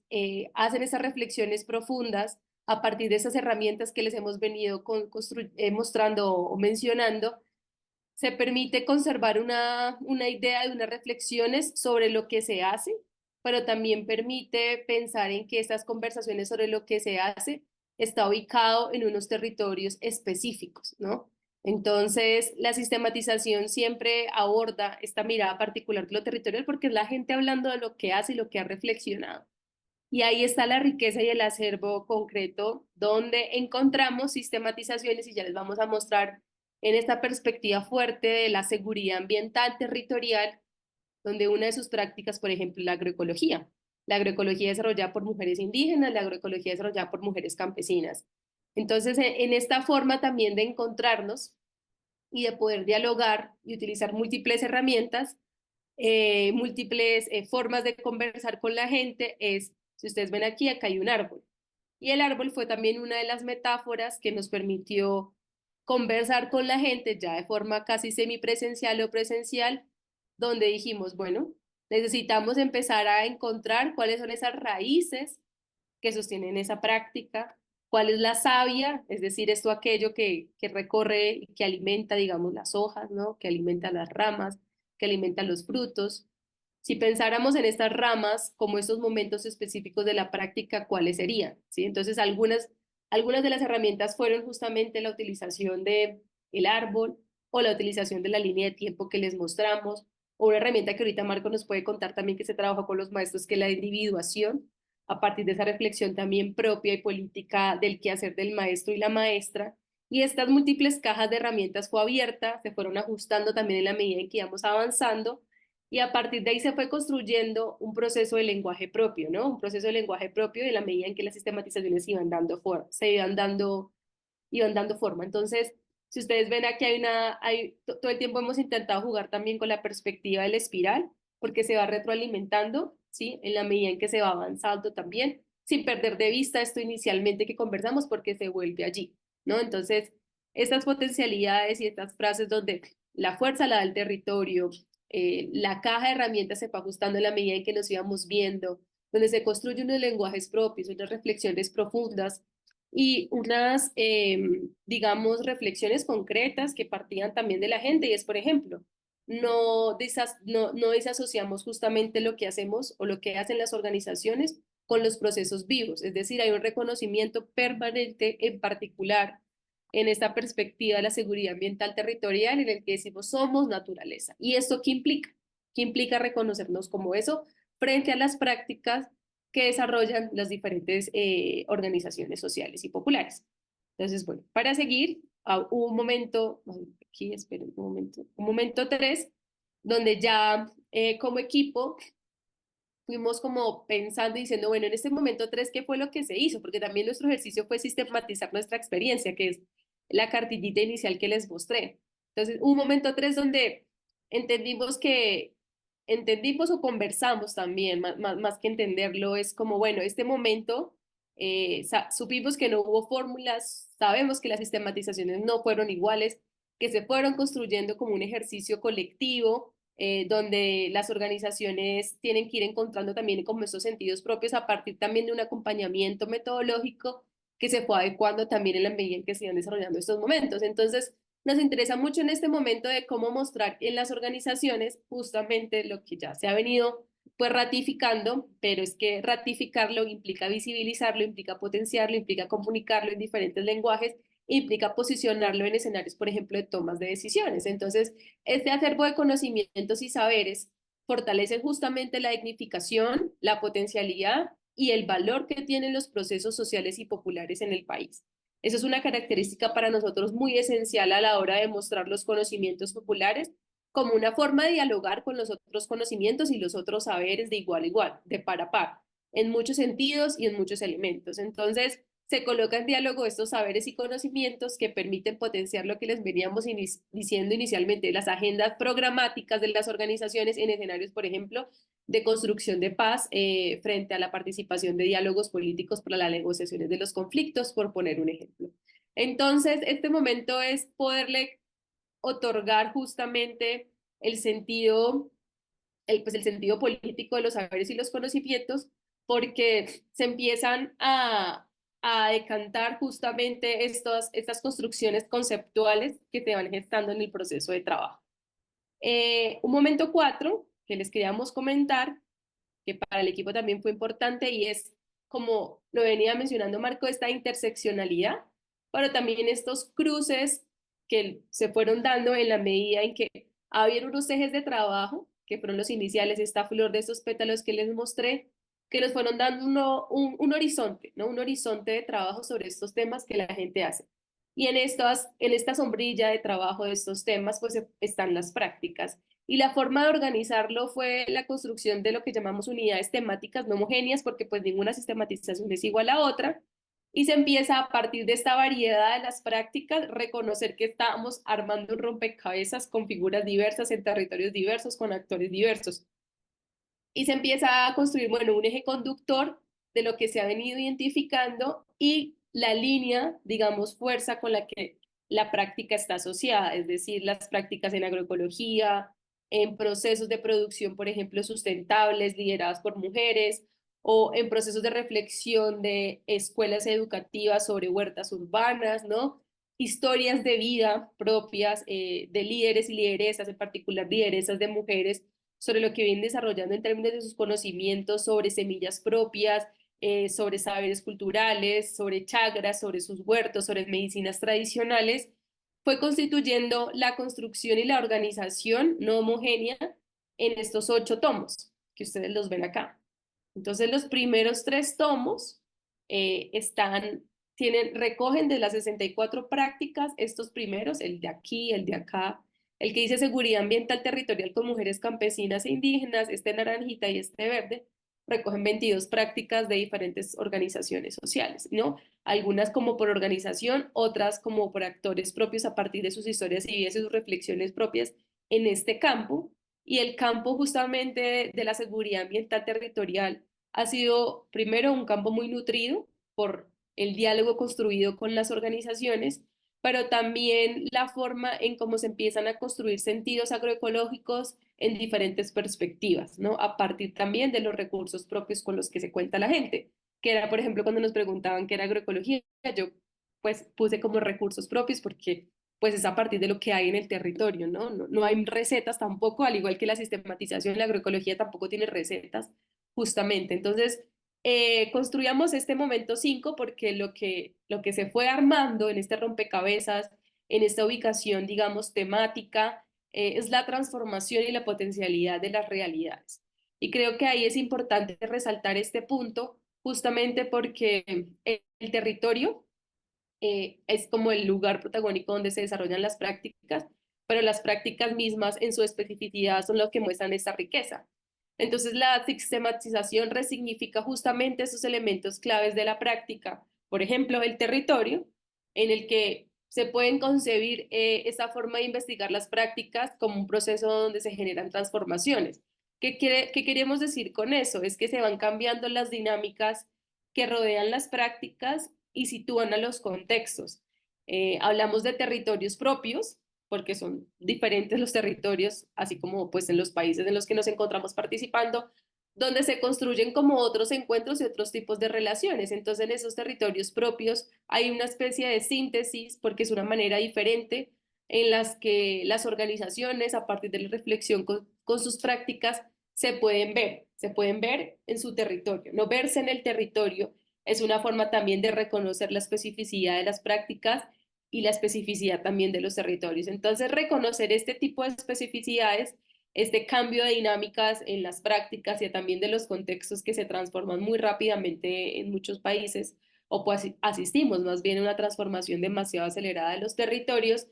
hacen esas reflexiones profundas a partir de esas herramientas que les hemos venido mostrando o mencionando, se permite conservar una idea de unas reflexiones sobre lo que se hace, pero también permite pensar en que estas conversaciones sobre lo que se hace está ubicado en unos territorios específicos, ¿no? Entonces, la sistematización siempre aborda esta mirada particular de lo territorial porque es la gente hablando de lo que hace y lo que ha reflexionado. Y ahí está la riqueza y el acervo concreto donde encontramos sistematizaciones y ya les vamos a mostrar en esta perspectiva fuerte de la seguridad ambiental territorial, donde una de sus prácticas, por ejemplo, la agroecología. La agroecología desarrollada por mujeres indígenas, la agroecología desarrollada por mujeres campesinas. Entonces, en esta forma también de encontrarnos y de poder dialogar y utilizar múltiples herramientas, múltiples formas de conversar con la gente es, si ustedes ven aquí, acá hay un árbol. Y el árbol fue también una de las metáforas que nos permitió conversar con la gente ya de forma casi semipresencial o presencial, donde dijimos, bueno, necesitamos empezar a encontrar cuáles son esas raíces que sostienen esa práctica, cuál es la savia, es decir, esto aquello que recorre y que alimenta, digamos, las hojas, ¿no? Que alimenta las ramas, que alimentan los frutos. Si pensáramos en estas ramas como estos momentos específicos de la práctica, ¿cuáles serían? ¿Sí? Entonces, algunas de las herramientas fueron justamente la utilización de el árbol o la utilización de la línea de tiempo que les mostramos, o una herramienta que ahorita Marco nos puede contar también que se trabajó con los maestros, que es la individuación, a partir de esa reflexión también propia y política del quehacer del maestro y la maestra. Y estas múltiples cajas de herramientas fue abierta, se fueron ajustando también en la medida en que íbamos avanzando, y a partir de ahí se fue construyendo un proceso de lenguaje propio, ¿no? Un proceso de lenguaje propio en la medida en que las sistematizaciones iban dando forma, iban dando forma. Entonces, si ustedes ven aquí todo el tiempo hemos intentado jugar también con la perspectiva de la espiral, porque se va retroalimentando, ¿sí? En la medida en que se va avanzando también, sin perder de vista esto inicialmente que conversamos, porque se vuelve allí, ¿no? Entonces, estas potencialidades y estas frases donde la fuerza la da el territorio, la caja de herramientas se va ajustando en la medida en que nos íbamos viendo, donde se construyen unos lenguajes propios, unas reflexiones profundas y unas, digamos, reflexiones concretas que partían también de la gente. Y es, por ejemplo, no desasociamos justamente lo que hacemos o lo que hacen las organizaciones con los procesos vivos. Es decir, hay un reconocimiento permanente en particular en esta perspectiva de la seguridad ambiental territorial en el que decimos somos naturaleza. ¿Y esto qué implica? ¿Qué implica reconocernos como eso frente a las prácticas que desarrollan las diferentes organizaciones sociales y populares? Entonces, bueno, para seguir, hubo un momento, aquí esperen un momento 3, donde ya como equipo fuimos como pensando y diciendo, bueno, en este momento 3, ¿qué fue lo que se hizo? Porque también nuestro ejercicio fue sistematizar nuestra experiencia, que es la cartillita inicial que les mostré. Entonces, un momento 3 donde entendimos o conversamos también, más que entenderlo, es como, bueno, este momento, supimos que no hubo fórmulas, sabemos que las sistematizaciones no fueron iguales, que se fueron construyendo como un ejercicio colectivo, donde las organizaciones tienen que ir encontrando también como esos sentidos propios a partir también de un acompañamiento metodológico que se fue adecuando también en la medida en que se iban desarrollando estos momentos. Entonces, nos interesa mucho en este momento de cómo mostrar en las organizaciones justamente lo que ya se ha venido pues ratificando, pero es que ratificarlo implica visibilizarlo, implica potenciarlo, implica comunicarlo en diferentes lenguajes, implica posicionarlo en escenarios, por ejemplo, de tomas de decisiones. Entonces, este acervo de conocimientos y saberes fortalece justamente la dignificación, la potencialidad y el valor que tienen los procesos sociales y populares en el país. Eso es una característica para nosotros muy esencial a la hora de mostrar los conocimientos populares como una forma de dialogar con los otros conocimientos y los otros saberes de igual a igual, de par a par, en muchos sentidos y en muchos elementos. Entonces, se coloca en diálogo estos saberes y conocimientos que permiten potenciar lo que les veníamos diciendo inicialmente, las agendas programáticas de las organizaciones en escenarios, por ejemplo, de construcción de paz frente a la participación de diálogos políticos para las negociaciones de los conflictos, por poner un ejemplo. Entonces, este momento es poderle otorgar justamente el sentido, pues el sentido político de los saberes y los conocimientos, porque se empiezan a decantar justamente estas construcciones conceptuales que se van gestando en el proceso de trabajo. Un momento 4 que les queríamos comentar, que para el equipo también fue importante, y es, como lo venía mencionando Marco, esta interseccionalidad, pero también estos cruces que se fueron dando en la medida en que había unos ejes de trabajo, que fueron los iniciales, esta flor de estos pétalos que les mostré, que nos fueron dando un horizonte, ¿no? Un horizonte de trabajo sobre estos temas que la gente hace. Y en esta sombrilla de trabajo de estos temas, pues están las prácticas. Y la forma de organizarlo fue la construcción de lo que llamamos unidades temáticas no homogéneas, porque pues ninguna sistematización es igual a otra. Y se empieza a partir de esta variedad de las prácticas, reconocer que estamos armando un rompecabezas con figuras diversas, en territorios diversos, con actores diversos. Y se empieza a construir, bueno, un eje conductor de lo que se ha venido identificando y la línea, digamos, fuerza con la que la práctica está asociada, es decir, las prácticas en agroecología, en procesos de producción, por ejemplo, sustentables, lideradas por mujeres, o en procesos de reflexión de escuelas educativas sobre huertas urbanas, ¿no? historias de vida propias de líderes y lideresas, en particular lideresas de mujeres, sobre lo que vienen desarrollando en términos de sus conocimientos sobre semillas propias, sobre saberes culturales, sobre chakras, sobre sus huertos, sobre medicinas tradicionales, fue constituyendo la construcción y la organización no homogénea en estos 8 tomos, que ustedes los ven acá. Entonces, los primeros 3 tomos recogen de las 64 prácticas estos primeros, el de aquí, el de acá, el que dice seguridad ambiental territorial con mujeres campesinas e indígenas, este naranjita y este verde, recogen 22 prácticas de diferentes organizaciones sociales, ¿no? Algunas como por organización, otras como por actores propios a partir de sus historias y vidas y sus reflexiones propias en este campo. Y el campo justamente de la seguridad ambiental territorial ha sido primero un campo muy nutrido por el diálogo construido con las organizaciones, pero también la forma en cómo se empiezan a construir sentidos agroecológicos en diferentes perspectivas, ¿no? A partir también de los recursos propios con los que se cuenta la gente, que era, por ejemplo, cuando nos preguntaban qué era agroecología, yo pues puse como recursos propios porque pues es a partir de lo que hay en el territorio, ¿no? No hay recetas tampoco, al igual que la sistematización, la agroecología tampoco tiene recetas, justamente. Entonces, construíamos este momento 5 porque lo que se fue armando en este rompecabezas, en esta ubicación, digamos, temática, es la transformación y la potencialidad de las realidades. Y creo que ahí es importante resaltar este punto, justamente porque el territorio es como el lugar protagónico donde se desarrollan las prácticas, pero las prácticas mismas en su especificidad son lo que muestran esta riqueza. Entonces, la sistematización resignifica justamente esos elementos claves de la práctica. Por ejemplo, el territorio, en el que se pueden concebir esa forma de investigar las prácticas como un proceso donde se generan transformaciones. ¿Qué queremos decir con eso? Es que se van cambiando las dinámicas que rodean las prácticas y sitúan a los contextos. Hablamos de territorios propios, porque son diferentes los territorios, así como pues en los países en los que nos encontramos participando, donde se construyen como otros encuentros y otros tipos de relaciones. Entonces, en esos territorios propios hay una especie de síntesis, porque es una manera diferente en las que las organizaciones, a partir de la reflexión con sus prácticas, se pueden ver en su territorio. No verse en el territorio es una forma también de reconocer la especificidad de las prácticas y la especificidad también de los territorios. Entonces, reconocer este tipo de especificidades, este cambio de dinámicas en las prácticas y también de los contextos que se transforman muy rápidamente en muchos países, o pues asistimos más bien a una transformación demasiado acelerada de los territorios,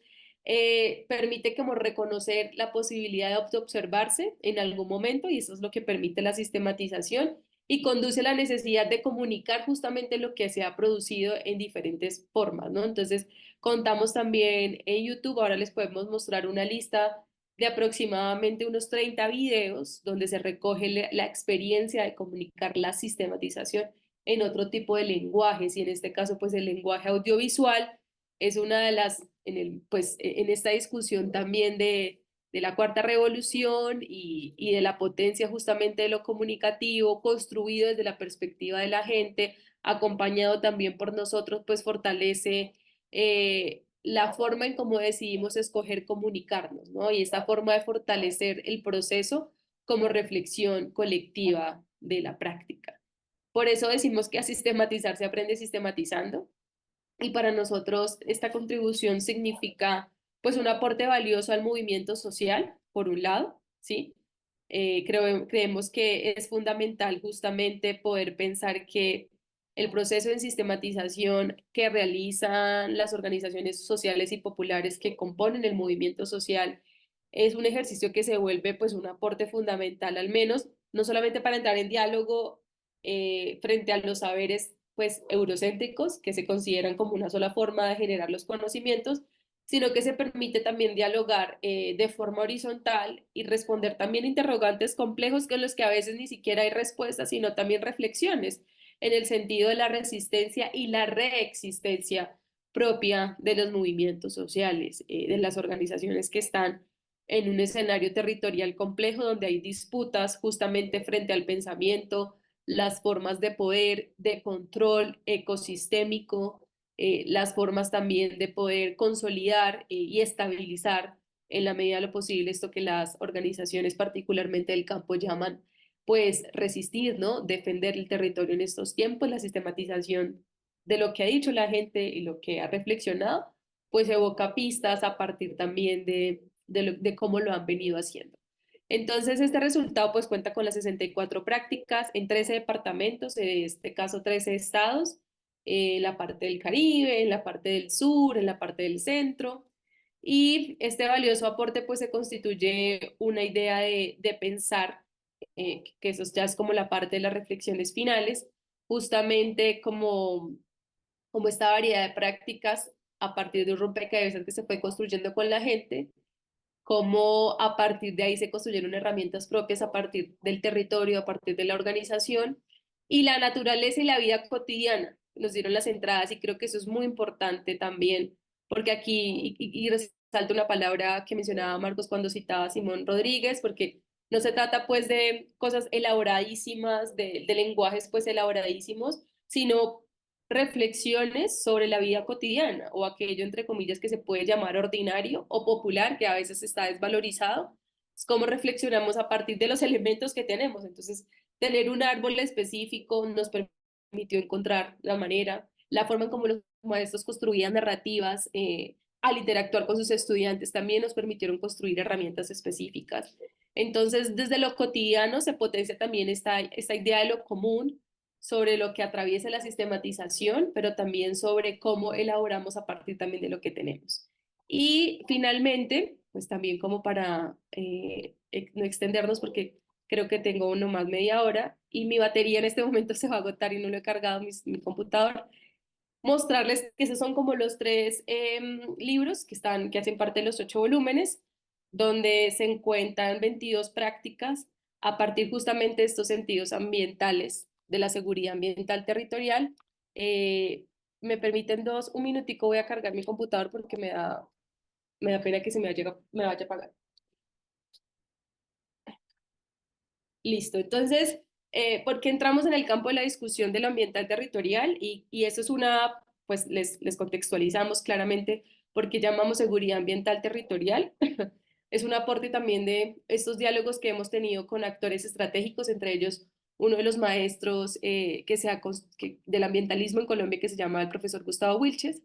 permite como reconocer la posibilidad de observarse en algún momento, y eso es lo que permite la sistematización y conduce a la necesidad de comunicar justamente lo que se ha producido en diferentes formas, ¿no? Entonces, contamos también en YouTube, ahora les podemos mostrar una lista de aproximadamente unos 30 videos donde se recoge la experiencia de comunicar la sistematización en otro tipo de lenguajes, y en este caso, pues el lenguaje audiovisual es una de las, en esta discusión también de la cuarta revolución y de la potencia justamente de lo comunicativo, construido desde la perspectiva de la gente, acompañado también por nosotros, pues fortalece la forma en cómo decidimos escoger comunicarnos, ¿no? Y esta forma de fortalecer el proceso como reflexión colectiva de la práctica. Por eso decimos que a sistematizar se aprende sistematizando, y para nosotros esta contribución significa pues un aporte valioso al movimiento social, por un lado, ¿sí? Creemos que es fundamental justamente poder pensar que el proceso de sistematización que realizan las organizaciones sociales y populares que componen el movimiento social es un ejercicio que se vuelve pues un aporte fundamental, al menos, no solamente para entrar en diálogo frente a los saberes pues eurocéntricos que se consideran como una sola forma de generar los conocimientos, sino que se permite también dialogar de forma horizontal y responder también interrogantes complejos con los que a veces ni siquiera hay respuestas, sino también reflexiones en el sentido de la resistencia y la reexistencia propia de los movimientos sociales, de las organizaciones que están en un escenario territorial complejo donde hay disputas justamente frente al pensamiento, las formas de poder, de control ecosistémico, las formas también de poder consolidar y estabilizar en la medida de lo posible esto que las organizaciones, particularmente del campo, llaman pues resistir, ¿no? Defender el territorio en estos tiempos, la sistematización de lo que ha dicho la gente y lo que ha reflexionado, pues evoca pistas a partir también de cómo lo han venido haciendo. Entonces, este resultado pues cuenta con las 64 prácticas en 13 departamentos, en este caso 13 estados, en la parte del Caribe, en la parte del sur, en la parte del centro. Y este valioso aporte pues se constituye una idea de pensar, que eso ya es como la parte de las reflexiones finales, justamente como esta variedad de prácticas a partir de un rompecabezas que se fue construyendo con la gente, cómo a partir de ahí se construyeron herramientas propias a partir del territorio, a partir de la organización y la naturaleza y la vida cotidiana. Nos dieron las entradas y creo que eso es muy importante también, porque aquí, y resalto una palabra que mencionaba Marcos cuando citaba a Simón Rodríguez, porque no se trata pues de cosas elaboradísimas, de lenguajes pues elaboradísimos, sino reflexiones sobre la vida cotidiana o aquello, entre comillas, que se puede llamar ordinario o popular, que a veces está desvalorizado. Es como reflexionamos a partir de los elementos que tenemos. Entonces, tener un árbol específico nos permitió encontrar la manera, la forma en cómo los maestros construían narrativas, al interactuar con sus estudiantes, también nos permitieron construir herramientas específicas. Entonces, desde lo cotidiano se potencia también esta idea de lo común, sobre lo que atraviesa la sistematización, pero también sobre cómo elaboramos a partir también de lo que tenemos. Y finalmente, pues también como para no extendernos, porque creo que tengo uno más media hora y mi batería en este momento se va a agotar y no lo he cargado mi computador, mostrarles que esos son como los tres libros que hacen parte de los 8 volúmenes, donde se encuentran 22 prácticas a partir justamente de estos sentidos ambientales, de la seguridad ambiental territorial. Me permiten un minutico, voy a cargar mi computador porque me da pena que me vaya a apagar. Listo, entonces, ¿por qué entramos en el campo de la discusión de lo ambiental territorial? Y eso es pues les contextualizamos claramente por qué llamamos seguridad ambiental territorial. Es un aporte también de estos diálogos que hemos tenido con actores estratégicos, entre ellos uno de los maestros del ambientalismo en Colombia que se llama el profesor Gustavo Wilches,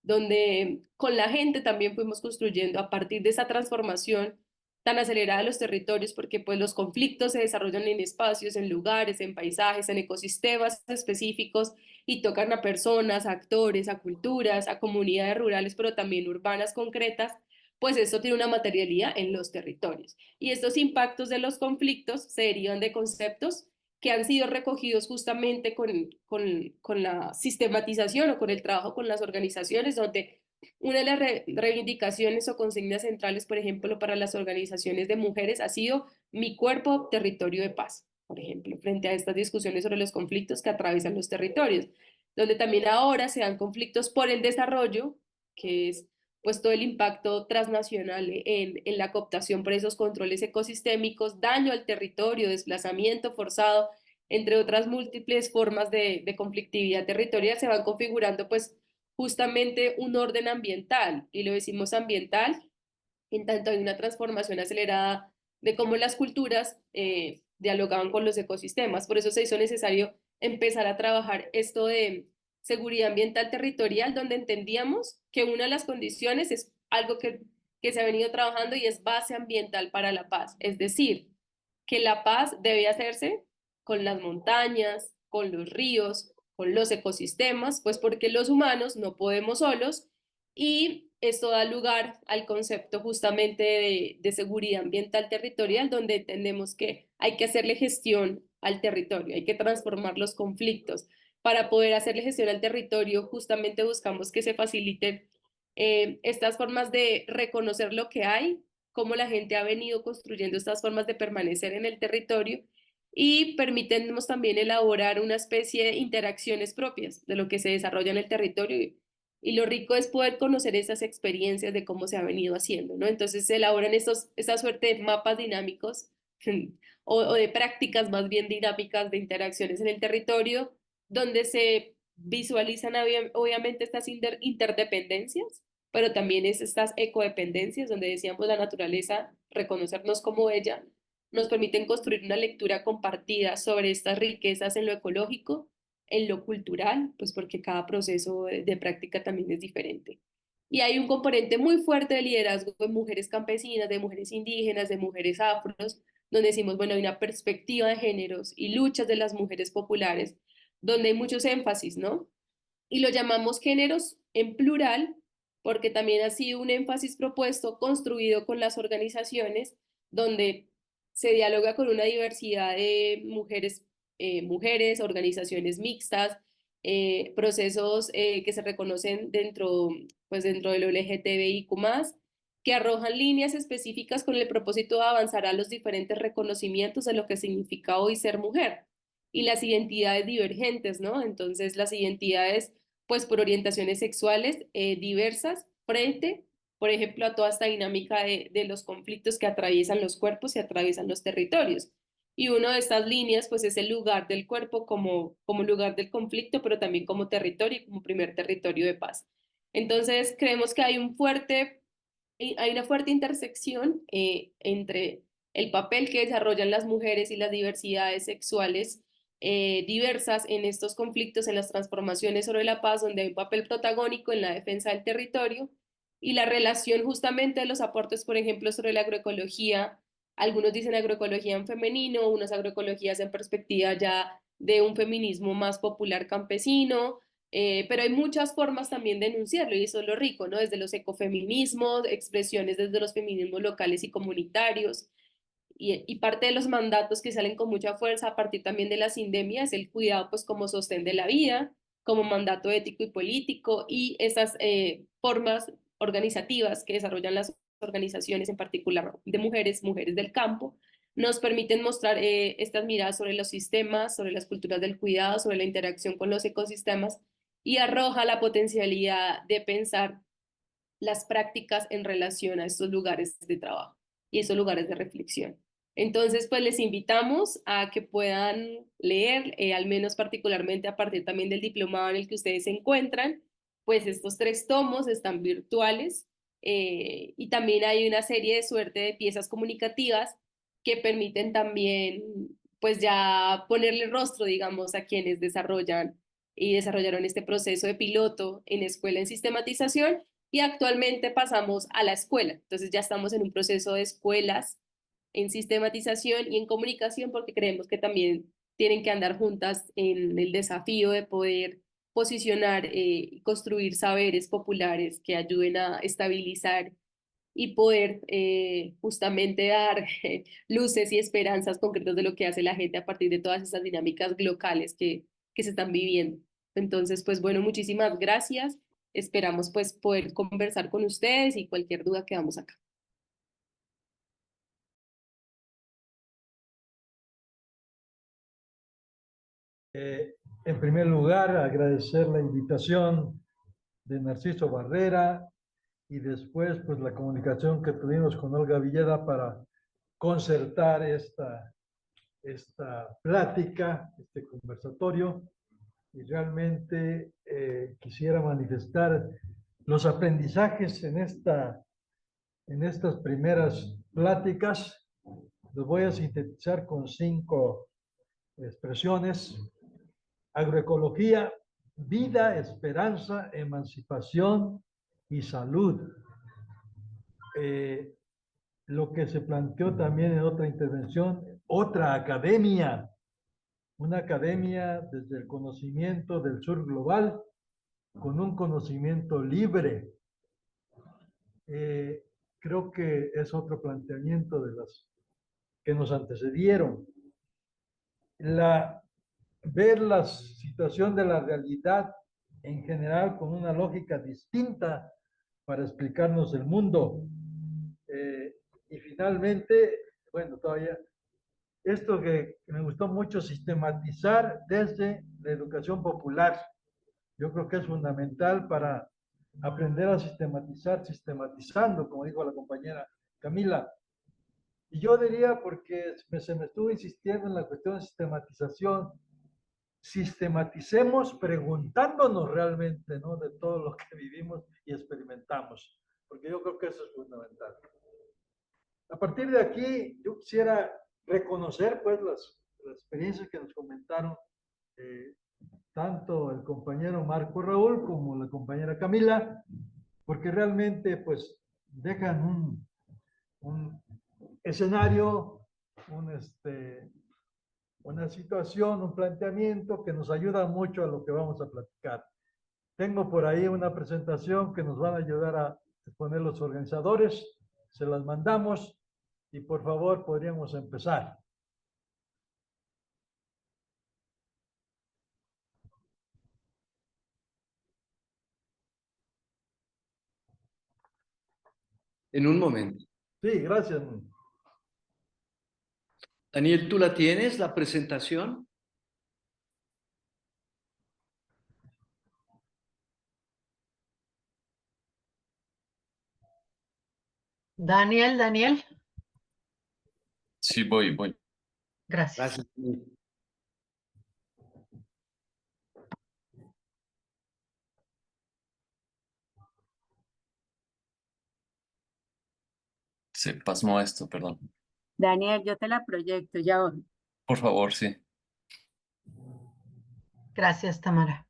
donde con la gente también fuimos construyendo a partir de esa transformación tan acelerada de los territorios, porque pues los conflictos se desarrollan en espacios, en lugares, en paisajes, en ecosistemas específicos y tocan a personas, a actores, a culturas, a comunidades rurales, pero también urbanas concretas, pues esto tiene una materialidad en los territorios. Y estos impactos de los conflictos se derivan de conceptos que han sido recogidos justamente con la sistematización o con el trabajo con las organizaciones, donde una de las reivindicaciones o consignas centrales, por ejemplo, para las organizaciones de mujeres ha sido mi cuerpo, territorio de paz, por ejemplo, frente a estas discusiones sobre los conflictos que atraviesan los territorios, donde también ahora se dan conflictos por el desarrollo, que es pues todo el impacto transnacional en la cooptación por esos controles ecosistémicos, daño al territorio, desplazamiento forzado, entre otras múltiples formas de conflictividad territorial, se van configurando pues justamente un orden ambiental, y lo decimos ambiental, en tanto hay una transformación acelerada de cómo las culturas dialogaban con los ecosistemas. Por eso se hizo necesario empezar a trabajar esto de seguridad ambiental territorial, donde entendíamos que una de las condiciones es algo que se ha venido trabajando y es base ambiental para la paz. Es decir, que la paz debe hacerse con las montañas, con los ríos, con los ecosistemas, pues porque los humanos no podemos solos y esto da lugar al concepto justamente de seguridad ambiental territorial, donde entendemos que hay que hacerle gestión al territorio, hay que transformar los conflictos. Para poder hacerle gestión al territorio, justamente buscamos que se faciliten estas formas de reconocer lo que hay, cómo la gente ha venido construyendo estas formas de permanecer en el territorio y permitimos también elaborar una especie de interacciones propias de lo que se desarrolla en el territorio y lo rico es poder conocer esas experiencias de cómo se ha venido haciendo, ¿no? Entonces se elaboran esta suerte de mapas dinámicos o de prácticas más bien dinámicas de interacciones en el territorio, donde se visualizan obviamente estas interdependencias, pero también es estas ecodependencias, donde decíamos la naturaleza, reconocernos como ella, nos permiten construir una lectura compartida sobre estas riquezas en lo ecológico, en lo cultural, pues porque cada proceso de práctica también es diferente. Y hay un componente muy fuerte de liderazgo de mujeres campesinas, de mujeres indígenas, de mujeres afros, donde decimos, bueno, hay una perspectiva de géneros y luchas de las mujeres populares, donde hay muchos énfasis, ¿no? Y lo llamamos géneros en plural, porque también ha sido un énfasis propuesto, construido con las organizaciones, donde se dialoga con una diversidad de mujeres, organizaciones mixtas, procesos que se reconocen pues dentro del LGTBIQ+, que arrojan líneas específicas con el propósito de avanzar a los diferentes reconocimientos de lo que significa hoy ser mujer y las identidades divergentes, ¿no? Entonces, las identidades, pues, por orientaciones sexuales diversas frente, por ejemplo, a toda esta dinámica de los conflictos que atraviesan los cuerpos y atraviesan los territorios. Y una de estas líneas, pues, es el lugar del cuerpo como lugar del conflicto, pero también como territorio y como primer territorio de paz. Entonces, creemos que hay una fuerte intersección entre el papel que desarrollan las mujeres y las diversidades sexuales diversas en estos conflictos, en las transformaciones sobre la paz, donde hay un papel protagónico en la defensa del territorio y la relación justamente de los aportes, por ejemplo, sobre la agroecología. Algunos dicen agroecología en femenino, unas agroecologías en perspectiva ya de un feminismo más popular campesino, pero hay muchas formas también de enunciarlo y eso es lo rico, ¿no? Desde los ecofeminismos, expresiones desde los feminismos locales y comunitarios. Y parte de los mandatos que salen con mucha fuerza a partir también de la sindemia es el cuidado pues como sostén de la vida, como mandato ético y político y esas formas organizativas que desarrollan las organizaciones, en particular de mujeres del campo, nos permiten mostrar estas miradas sobre los sistemas, sobre las culturas del cuidado, sobre la interacción con los ecosistemas y arroja la potencialidad de pensar las prácticas en relación a estos lugares de trabajo y esos lugares de reflexión. Entonces, pues les invitamos a que puedan leer, al menos particularmente a partir también del diplomado en el que ustedes se encuentran, pues estos 3 tomos están virtuales y también hay una serie de suerte de piezas comunicativas que permiten también, pues ya ponerle rostro, digamos, a quienes desarrollaron este proceso de piloto en escuela en sistematización y actualmente pasamos a la escuela. Entonces ya estamos en un proceso de escuelas en sistematización y en comunicación porque creemos que también tienen que andar juntas en el desafío de poder posicionar y construir saberes populares que ayuden a estabilizar y poder justamente dar luces y esperanzas concretas de lo que hace la gente a partir de todas estas dinámicas locales que se están viviendo. Entonces, pues bueno, muchísimas gracias. Esperamos pues poder conversar con ustedes y cualquier duda quedamos acá. En primer lugar, agradecer la invitación de Narciso Barrera y después pues la comunicación que tuvimos con Olga Villeda para concertar esta plática, este conversatorio. Y realmente quisiera manifestar los aprendizajes en estas primeras pláticas. Los voy a sintetizar con 5 expresiones: agroecología, vida, esperanza, emancipación y salud. Lo que se planteó también en otra intervención, otra academia, una academia desde el conocimiento del sur global, con un conocimiento libre. Creo que es otro planteamiento de las que nos antecedieron. Ver la situación de la realidad en general con una lógica distinta para explicarnos el mundo. Y finalmente, bueno, todavía, esto que me gustó mucho, sistematizar desde la educación popular. Yo creo que es fundamental para aprender a sistematizar, sistematizando, como dijo la compañera Camila. Y yo diría, porque se me estuvo insistiendo en la cuestión de sistematización, sistematicemos preguntándonos realmente, ¿no? De todo lo que vivimos y experimentamos, porque yo creo que eso es fundamental. A partir de aquí, yo quisiera reconocer, pues, las experiencias que nos comentaron tanto el compañero Marco Raúl como la compañera Camila, porque realmente, pues, dejan un escenario, una situación, un planteamiento que nos ayuda mucho a lo que vamos a platicar. Tengo por ahí una presentación que nos van a ayudar a exponer los organizadores, se las mandamos y por favor podríamos empezar. En un momento. Sí, gracias. Daniel, ¿tú la tienes, la presentación? Daniel, Sí, voy. gracias. Gracias. Se pasmó esto, perdón. Daniel, yo te la proyecto ya voy. Por favor, sí. Gracias, Tamara.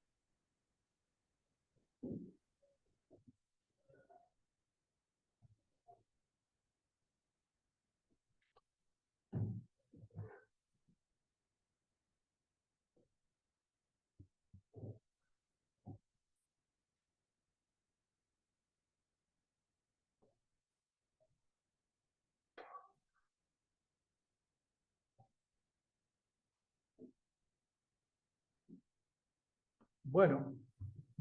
Bueno,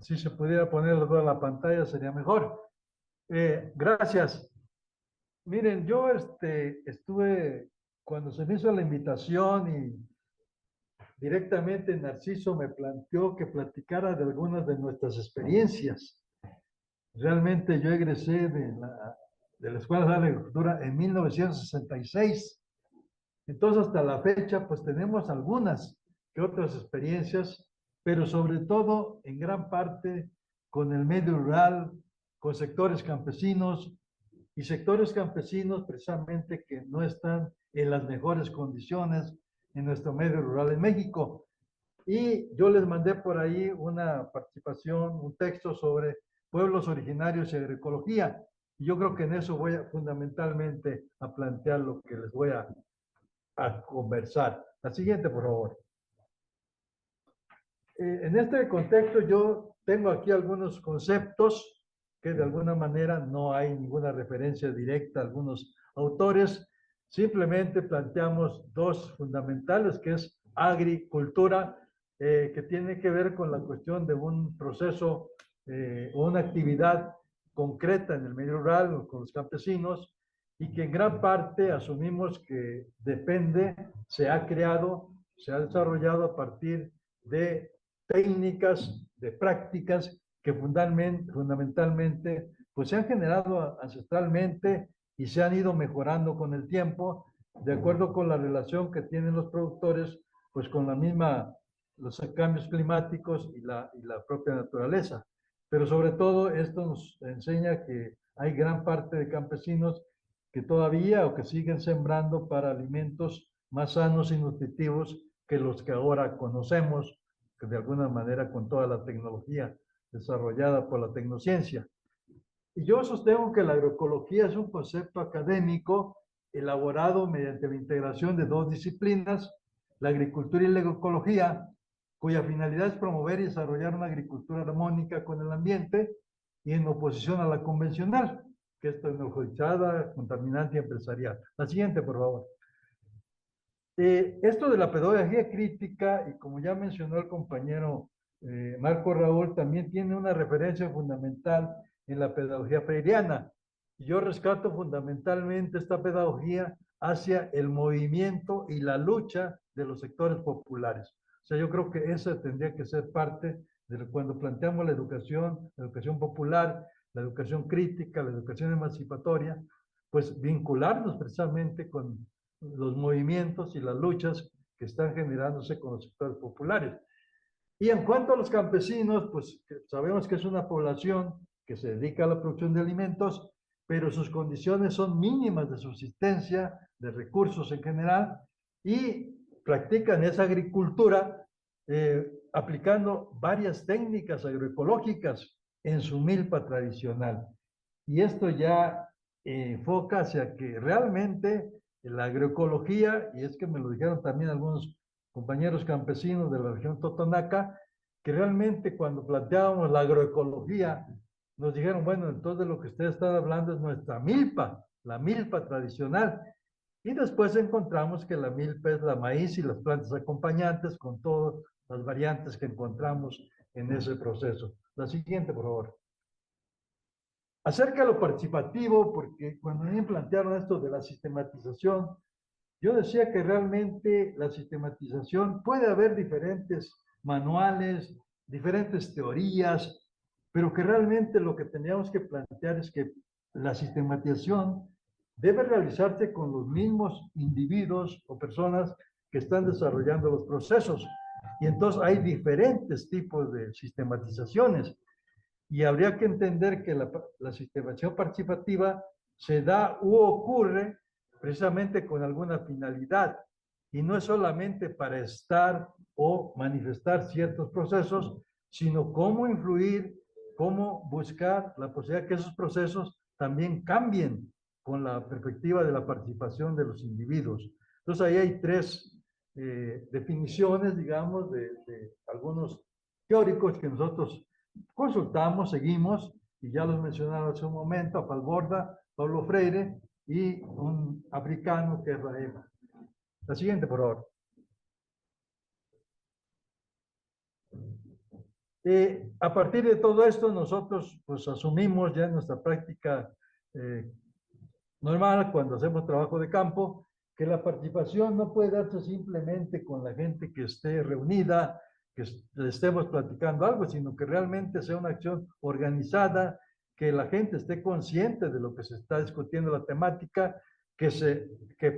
si se pudiera poner toda la pantalla sería mejor. Gracias. Miren, yo estuve, cuando se me hizo la invitación y directamente Narciso me planteó que platicara de algunas de nuestras experiencias. Realmente yo egresé de la Escuela de Agricultura en 1966. Entonces, hasta la fecha, pues tenemos algunas que otras experiencias, pero sobre todo, en gran parte, con el medio rural, con sectores campesinos y sectores campesinos precisamente que no están en las mejores condiciones en nuestro medio rural en México. Y yo les mandé por ahí una participación, un texto sobre pueblos originarios y agroecología. Y yo creo que en eso voy fundamentalmente a plantear lo que les voy a conversar. La siguiente, por favor. En este contexto yo tengo aquí algunos conceptos que de alguna manera no hay ninguna referencia directa a algunos autores. Simplemente planteamos dos fundamentales, que es agricultura, que tiene que ver con la cuestión de un proceso o una actividad concreta en el medio rural o con los campesinos, y que en gran parte asumimos que depende, se ha creado, se ha desarrollado a partir de técnicas, de prácticas que fundamentalmente pues se han generado ancestralmente y se han ido mejorando con el tiempo, de acuerdo con la relación que tienen los productores pues con la misma, los cambios climáticos y la propia naturaleza. Pero sobre todo esto nos enseña que hay gran parte de campesinos que todavía o que siguen sembrando para alimentos más sanos y nutritivos que los que ahora conocemos, que de alguna manera con toda la tecnología desarrollada por la tecnociencia. Y yo sostengo que la agroecología es un concepto académico elaborado mediante la integración de dos disciplinas, la agricultura y la agroecología, cuya finalidad es promover y desarrollar una agricultura armónica con el ambiente y en oposición a la convencional, que es tecnologizada, contaminante y empresarial. La siguiente, por favor. Esto de la pedagogía crítica, y como ya mencionó el compañero Marco Raúl, también tiene una referencia fundamental en la pedagogía freiriana. Yo rescato fundamentalmente esta pedagogía hacia el movimiento y la lucha de los sectores populares. O sea, yo creo que esa tendría que ser parte de cuando planteamos la educación popular, la educación crítica, la educación emancipatoria, pues vincularnos precisamente con los movimientos y las luchas que están generándose con los sectores populares. Y en cuanto a los campesinos, pues sabemos que es una población que se dedica a la producción de alimentos, pero sus condiciones son mínimas de subsistencia, de recursos en general, y practican esa agricultura aplicando varias técnicas agroecológicas en su milpa tradicional. Y esto ya enfoca hacia que realmente la agroecología, y es que me lo dijeron también algunos compañeros campesinos de la región Totonaca, que realmente cuando planteábamos la agroecología, nos dijeron, bueno, entonces lo que ustedes están hablando es nuestra milpa, la milpa tradicional. Y después encontramos que la milpa es la maíz y las plantas acompañantes con todas las variantes que encontramos en ese proceso. La siguiente, por favor. Acerca de lo participativo, porque cuando me plantearon esto de la sistematización, yo decía que realmente la sistematización puede haber diferentes manuales, diferentes teorías, pero que realmente lo que teníamos que plantear es que la sistematización debe realizarse con los mismos individuos o personas que están desarrollando los procesos. Y entonces hay diferentes tipos de sistematizaciones. Y habría que entender que la sistemación participativa se da u ocurre precisamente con alguna finalidad y no es solamente para estar o manifestar ciertos procesos, sino cómo influir, cómo buscar la posibilidad que esos procesos también cambien con la perspectiva de la participación de los individuos. Entonces ahí hay tres definiciones, digamos, de algunos teóricos que nosotros consultamos, seguimos, y ya los mencionaba hace un momento, a Falborda, Pablo Freire y un africano que es Raema. La siguiente, por favor. A partir de todo esto, nosotros pues asumimos ya en nuestra práctica normal, cuando hacemos trabajo de campo, que la participación no puede darse simplemente con la gente que esté reunida, que estemos platicando algo, sino que realmente sea una acción organizada, que la gente esté consciente de lo que se está discutiendo, la temática, que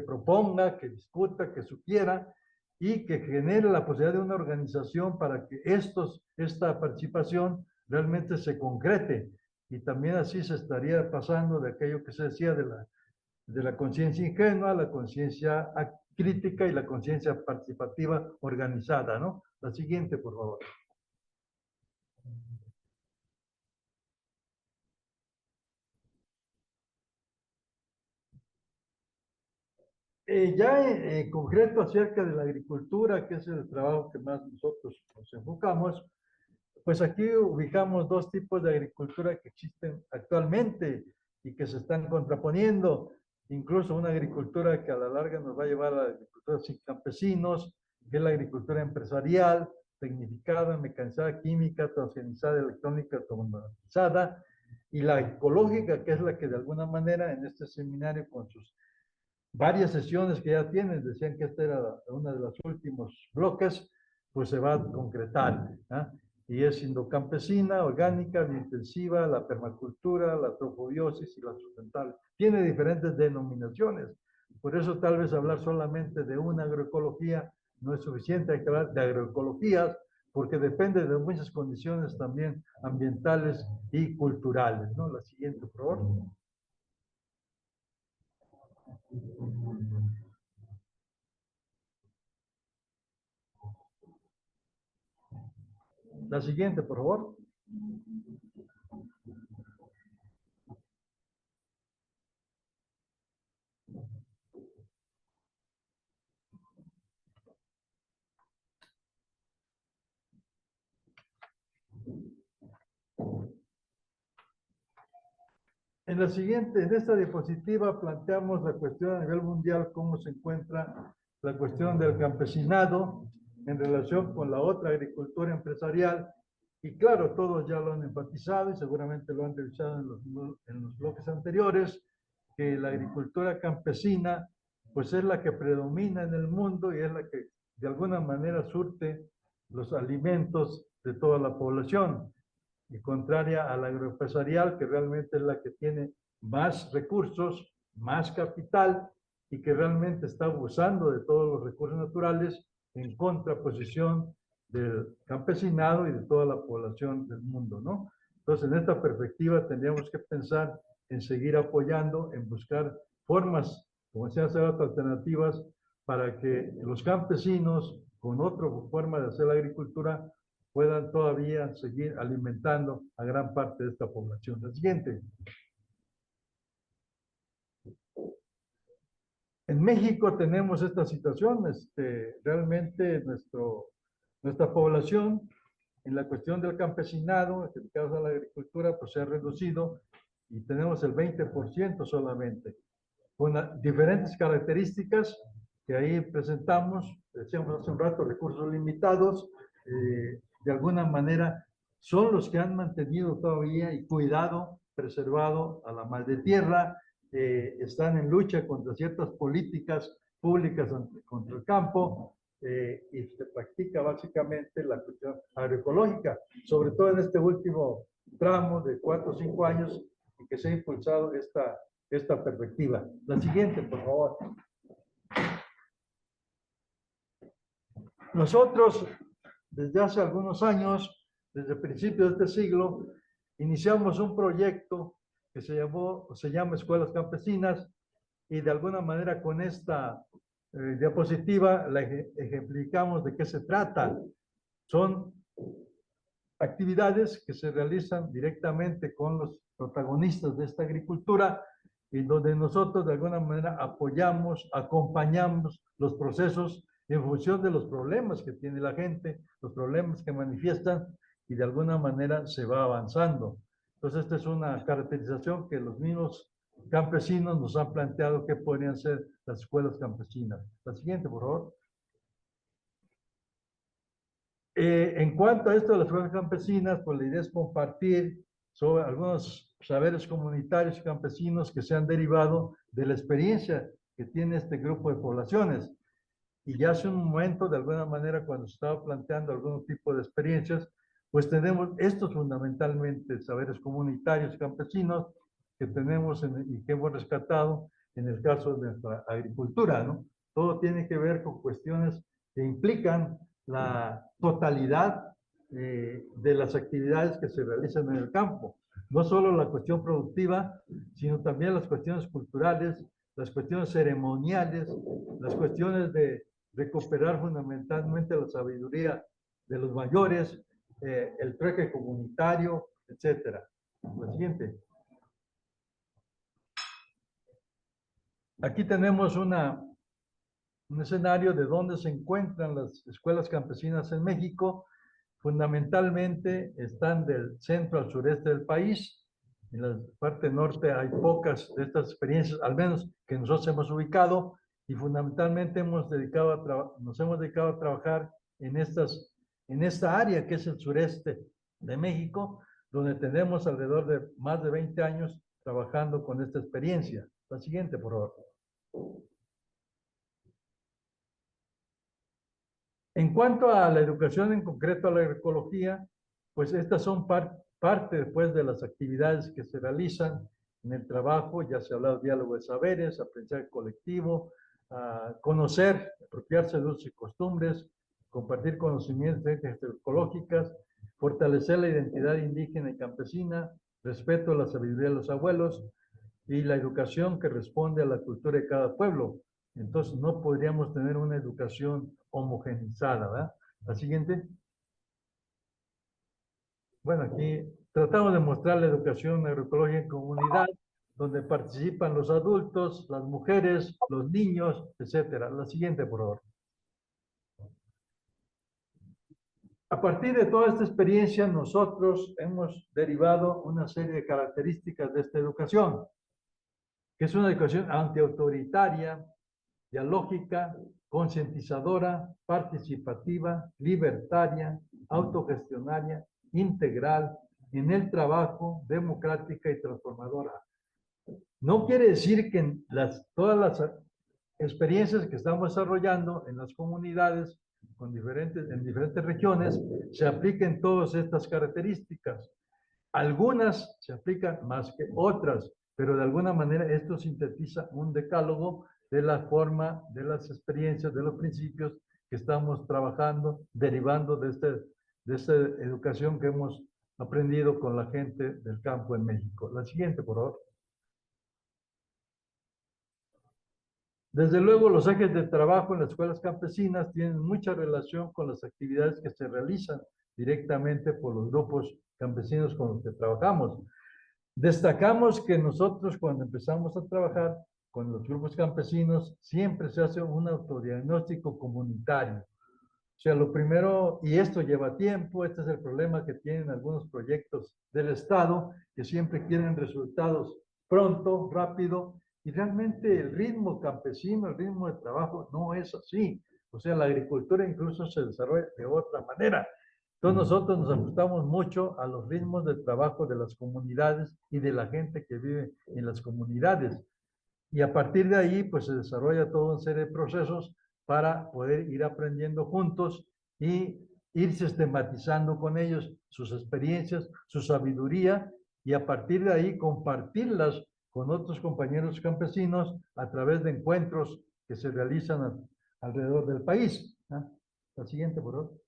proponga, que discuta, que sugiera y que genere la posibilidad de una organización para que esta participación realmente se concrete. Y también así se estaría pasando de aquello que se decía de la conciencia ingenua a la conciencia crítica y la conciencia participativa organizada, ¿no? La siguiente, por favor. Ya en concreto acerca de la agricultura, que es el trabajo que más nosotros nos enfocamos, pues aquí ubicamos dos tipos de agricultura que existen actualmente y que se están contraponiendo. Incluso una agricultura que a la larga nos va a llevar a la agricultura sin campesinos, que es la agricultura empresarial, tecnificada, mecanizada, química, transgenizada, electrónica, automatizada, y la ecológica, que es la que de alguna manera en este seminario con sus varias sesiones que ya tienen, decían que esta era una de los últimos bloques, pues se va a concretar. ¿eh? Y es indocampesina, orgánica, biointensiva, la permacultura, la trofobiosis y la sustentable. Tiene diferentes denominaciones. Por eso tal vez hablar solamente de una agroecología no es suficiente, hay que hablar de agroecologías, porque depende de muchas condiciones también ambientales y culturales. ¿no? La siguiente, por favor. La siguiente, por favor. En la siguiente, en esta diapositiva planteamos la cuestión a nivel mundial, cómo se encuentra la cuestión del campesinado en relación con la otra agricultura empresarial. Y claro, todos ya lo han enfatizado y seguramente lo han revisado en los bloques anteriores, que la agricultura campesina pues es la que predomina en el mundo y es la que de alguna manera surte los alimentos de toda la población. Y contraria a la agroempresarial, que realmente es la que tiene más recursos, más capital y que realmente está abusando de todos los recursos naturales en contraposición del campesinado y de toda la población del mundo, ¿no? Entonces, en esta perspectiva tendríamos que pensar en seguir apoyando, en buscar formas, como decía hace rato, alternativas para que los campesinos, con otra forma de hacer la agricultura, puedan todavía seguir alimentando a gran parte de esta población. La siguiente. En México tenemos esta situación, realmente nuestra población en la cuestión del campesinado, dedicados a la agricultura, pues se ha reducido y tenemos el 20% solamente, con diferentes características que ahí presentamos, decíamos hace un rato, recursos limitados, de alguna manera son los que han mantenido todavía y cuidado, preservado a la madre tierra, están en lucha contra ciertas políticas públicas contra el campo, y se practica básicamente la cuestión agroecológica, sobre todo en este último tramo de 4 o 5 años y que se ha impulsado esta perspectiva. La siguiente, por favor. Nosotros, desde hace algunos años, desde principios de este siglo, iniciamos un proyecto que se llama Escuelas Campesinas, y de alguna manera con esta diapositiva la ejemplificamos de qué se trata. Son actividades que se realizan directamente con los protagonistas de esta agricultura y donde nosotros de alguna manera apoyamos, acompañamos los procesos en función de los problemas que tiene la gente, los problemas que manifiestan, y de alguna manera se va avanzando. Entonces, esta es una caracterización que los mismos campesinos nos han planteado que podrían ser las escuelas campesinas. La siguiente, por favor. En cuanto a esto de las escuelas campesinas, pues la idea es compartir sobre algunos saberes comunitarios y campesinos que se han derivado de la experiencia que tiene este grupo de poblaciones. Y ya hace un momento, de alguna manera, cuando se estaba planteando algún tipo de experiencias, pues tenemos estos fundamentalmente saberes comunitarios y campesinos que tenemos y que hemos rescatado en el caso de nuestra agricultura, ¿no? Todo tiene que ver con cuestiones que implican la totalidad de las actividades que se realizan en el campo. No solo la cuestión productiva, sino también las cuestiones culturales, las cuestiones ceremoniales, las cuestiones de recuperar fundamentalmente la sabiduría de los mayores, el trueque comunitario, etcétera. La siguiente. Aquí tenemos un escenario de dónde se encuentran las escuelas campesinas en México. Fundamentalmente están del centro al sureste del país. En la parte norte hay pocas de estas experiencias, al menos que nosotros hemos ubicado, y fundamentalmente nos hemos dedicado a trabajar en esta área que es el sureste de México, donde tenemos alrededor de más de 20 años trabajando con esta experiencia. La siguiente, por favor. En cuanto a la educación, en concreto a la agroecología, pues estas son parte después de las actividades que se realizan en el trabajo. Ya se ha hablado de diálogo de saberes, aprendizaje colectivo, conocer, apropiarse de usos y costumbres, compartir conocimientos de técnicas agroecológicas, fortalecer la identidad indígena y campesina, respeto a la sabiduría de los abuelos y la educación que responde a la cultura de cada pueblo. Entonces no podríamos tener una educación homogenizada, ¿verdad? La siguiente. Bueno, aquí tratamos de mostrar la educación agroecológica en comunidad, donde participan los adultos, las mujeres, los niños, etcétera. La siguiente, por favor. A partir de toda esta experiencia, nosotros hemos derivado una serie de características de esta educación, que es una educación antiautoritaria, dialógica, concientizadora, participativa, libertaria, autogestionaria, integral, en el trabajo, democrática y transformadora. No quiere decir que todas las experiencias que estamos desarrollando en las comunidades en diferentes regiones se apliquen todas estas características. Algunas se aplican más que otras, pero de alguna manera esto sintetiza un decálogo de la forma, de las experiencias, de los principios que estamos trabajando, derivando de esta educación que hemos aprendido con la gente del campo en México. La siguiente, por favor. Desde luego, los ejes de trabajo en las escuelas campesinas tienen mucha relación con las actividades que se realizan directamente por los grupos campesinos con los que trabajamos. Destacamos que nosotros, cuando empezamos a trabajar con los grupos campesinos, siempre se hace un autodiagnóstico comunitario. O sea, lo primero, y esto lleva tiempo, este es el problema que tienen algunos proyectos del Estado, que siempre quieren resultados pronto, rápido, y realmente el ritmo campesino, el ritmo de trabajo no es así. O sea, la agricultura incluso se desarrolla de otra manera. Entonces nosotros nos ajustamos mucho a los ritmos de trabajo de las comunidades y de la gente que vive en las comunidades. Y a partir de ahí, pues se desarrolla toda una serie de procesos para poder ir aprendiendo juntos y ir sistematizando con ellos sus experiencias, su sabiduría, y a partir de ahí compartirlas con otros compañeros campesinos a través de encuentros que se realizan alrededor del país. La siguiente, por favor.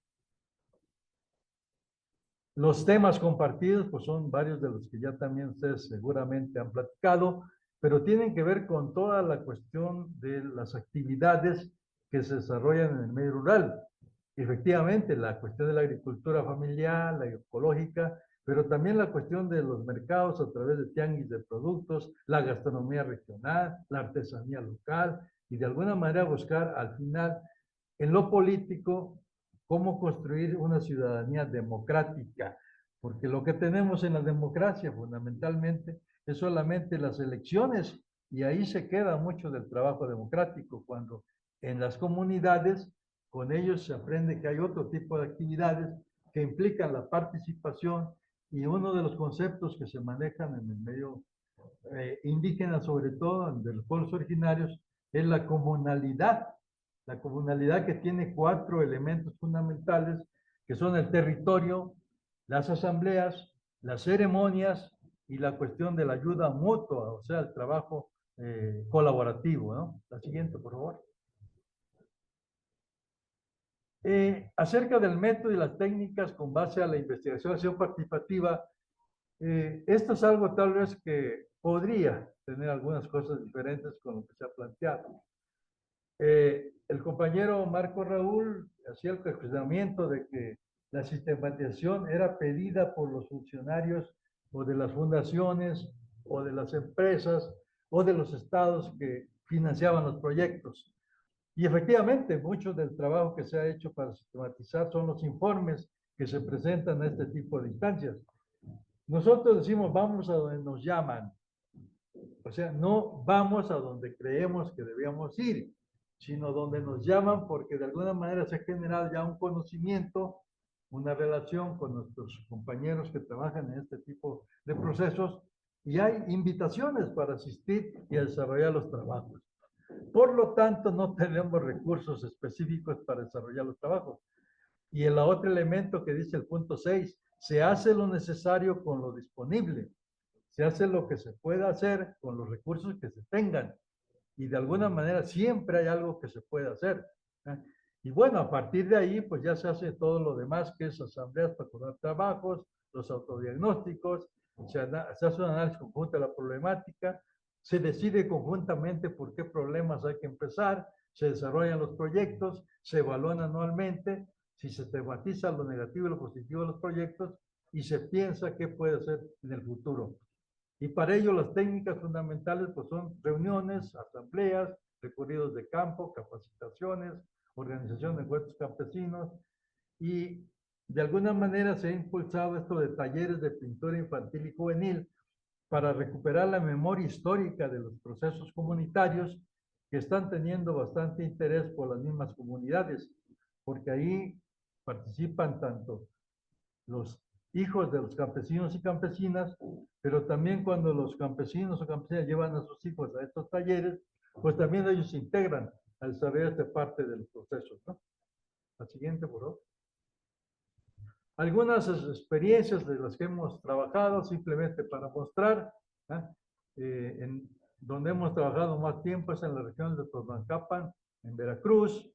Los temas compartidos, pues son varios de los que ya también ustedes seguramente han platicado, pero tienen que ver con toda la cuestión de las actividades que se desarrollan en el medio rural. Efectivamente, la cuestión de la agricultura familiar, la ecológica, pero también la cuestión de los mercados a través de tianguis de productos, la gastronomía regional, la artesanía local, y de alguna manera buscar al final en lo político cómo construir una ciudadanía democrática, porque lo que tenemos en la democracia fundamentalmente es solamente las elecciones, y ahí se queda mucho del trabajo democrático, cuando en las comunidades con ellos se aprende que hay otro tipo de actividades que implican la participación, y uno de los conceptos que se manejan en el medio indígena, sobre todo de los pueblos originarios, es la comunalidad que tiene 4 elementos fundamentales, que son el territorio, las asambleas, las ceremonias y la cuestión de la ayuda mutua, o sea, el trabajo colaborativo, ¿no? La siguiente, por favor. Acerca del método y las técnicas con base a la investigación participativa, esto es algo tal vez que podría tener algunas cosas diferentes con lo que se ha planteado. El compañero Marco Raúl hacía el cuestionamiento de que la sistematización era pedida por los funcionarios o de las fundaciones o de las empresas o de los estados que financiaban los proyectos. Y efectivamente, mucho del trabajo que se ha hecho para sistematizar son los informes que se presentan a este tipo de instancias. Nosotros decimos, vamos a donde nos llaman. O sea, no vamos a donde creemos que debíamos ir, sino donde nos llaman, porque de alguna manera se ha generado ya un conocimiento, una relación con nuestros compañeros que trabajan en este tipo de procesos, y hay invitaciones para asistir y a desarrollar los trabajos. Por lo tanto, no tenemos recursos específicos para desarrollar los trabajos. Y el otro elemento que dice el punto 6, se hace lo necesario con lo disponible. Se hace lo que se pueda hacer con los recursos que se tengan. Y de alguna manera siempre hay algo que se puede hacer. Y bueno, a partir de ahí, pues ya se hace todo lo demás, que es asambleas para acordar trabajos, los autodiagnósticos, se hace un análisis conjunto de la problemática, se decide conjuntamente por qué problemas hay que empezar, se desarrollan los proyectos, se evalúan anualmente, si se tematiza lo negativo y lo positivo de los proyectos, y se piensa qué puede hacer en el futuro. Y para ello las técnicas fundamentales pues son reuniones, asambleas, recorridos de campo, capacitaciones, organización de encuentros campesinos, y de alguna manera se ha impulsado esto de talleres de pintura infantil y juvenil para recuperar la memoria histórica de los procesos comunitarios que están teniendo bastante interés por las mismas comunidades, porque ahí participan tanto los hijos de los campesinos y campesinas, pero también cuando los campesinos o campesinas llevan a sus hijos a estos talleres, pues también ellos se integran al desarrollar esta parte del proceso, ¿no? La siguiente, por favor. Algunas experiencias de las que hemos trabajado, simplemente para mostrar, en donde hemos trabajado más tiempo es en la región de Totonacapan, en Veracruz,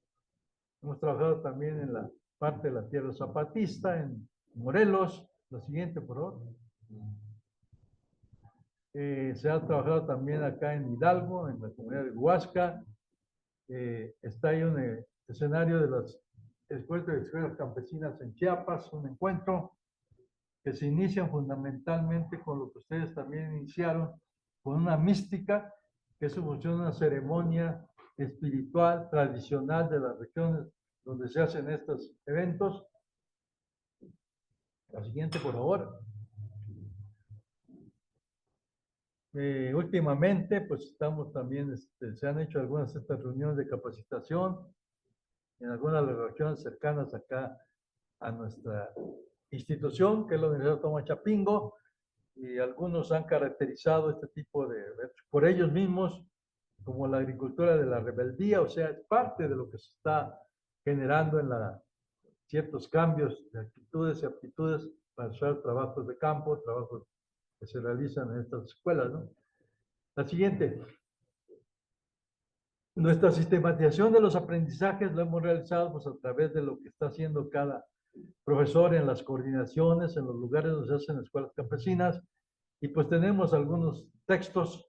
Hemos trabajado también en la parte de la tierra zapatista, en Morelos. La siguiente, por favor. Se ha trabajado también acá en Hidalgo, en la comunidad de Huasca. Está ahí un escenario de las escuelas campesinas en Chiapas, un encuentro que se inicia fundamentalmente con lo que ustedes también iniciaron, con una mística, que es una ceremonia espiritual tradicional de las regiones donde se hacen estos eventos. La siguiente, por favor. Últimamente, pues estamos también, se han hecho algunas de estas reuniones de capacitación en algunas de las regiones cercanas acá a nuestra institución, que es la Universidad Tomás Chapingo, y algunos han caracterizado este tipo de eventos por ellos mismos como la agricultura de la rebeldía, o sea, es parte de lo que se está generando en ciertos cambios de actitudes y aptitudes para hacer trabajos de campo, trabajos que se realizan en estas escuelas, ¿no? La siguiente. Nuestra sistematización de los aprendizajes lo hemos realizado pues, a través de lo que está haciendo cada profesor en las coordinaciones, en los lugares donde se hacen escuelas campesinas, y pues tenemos algunos textos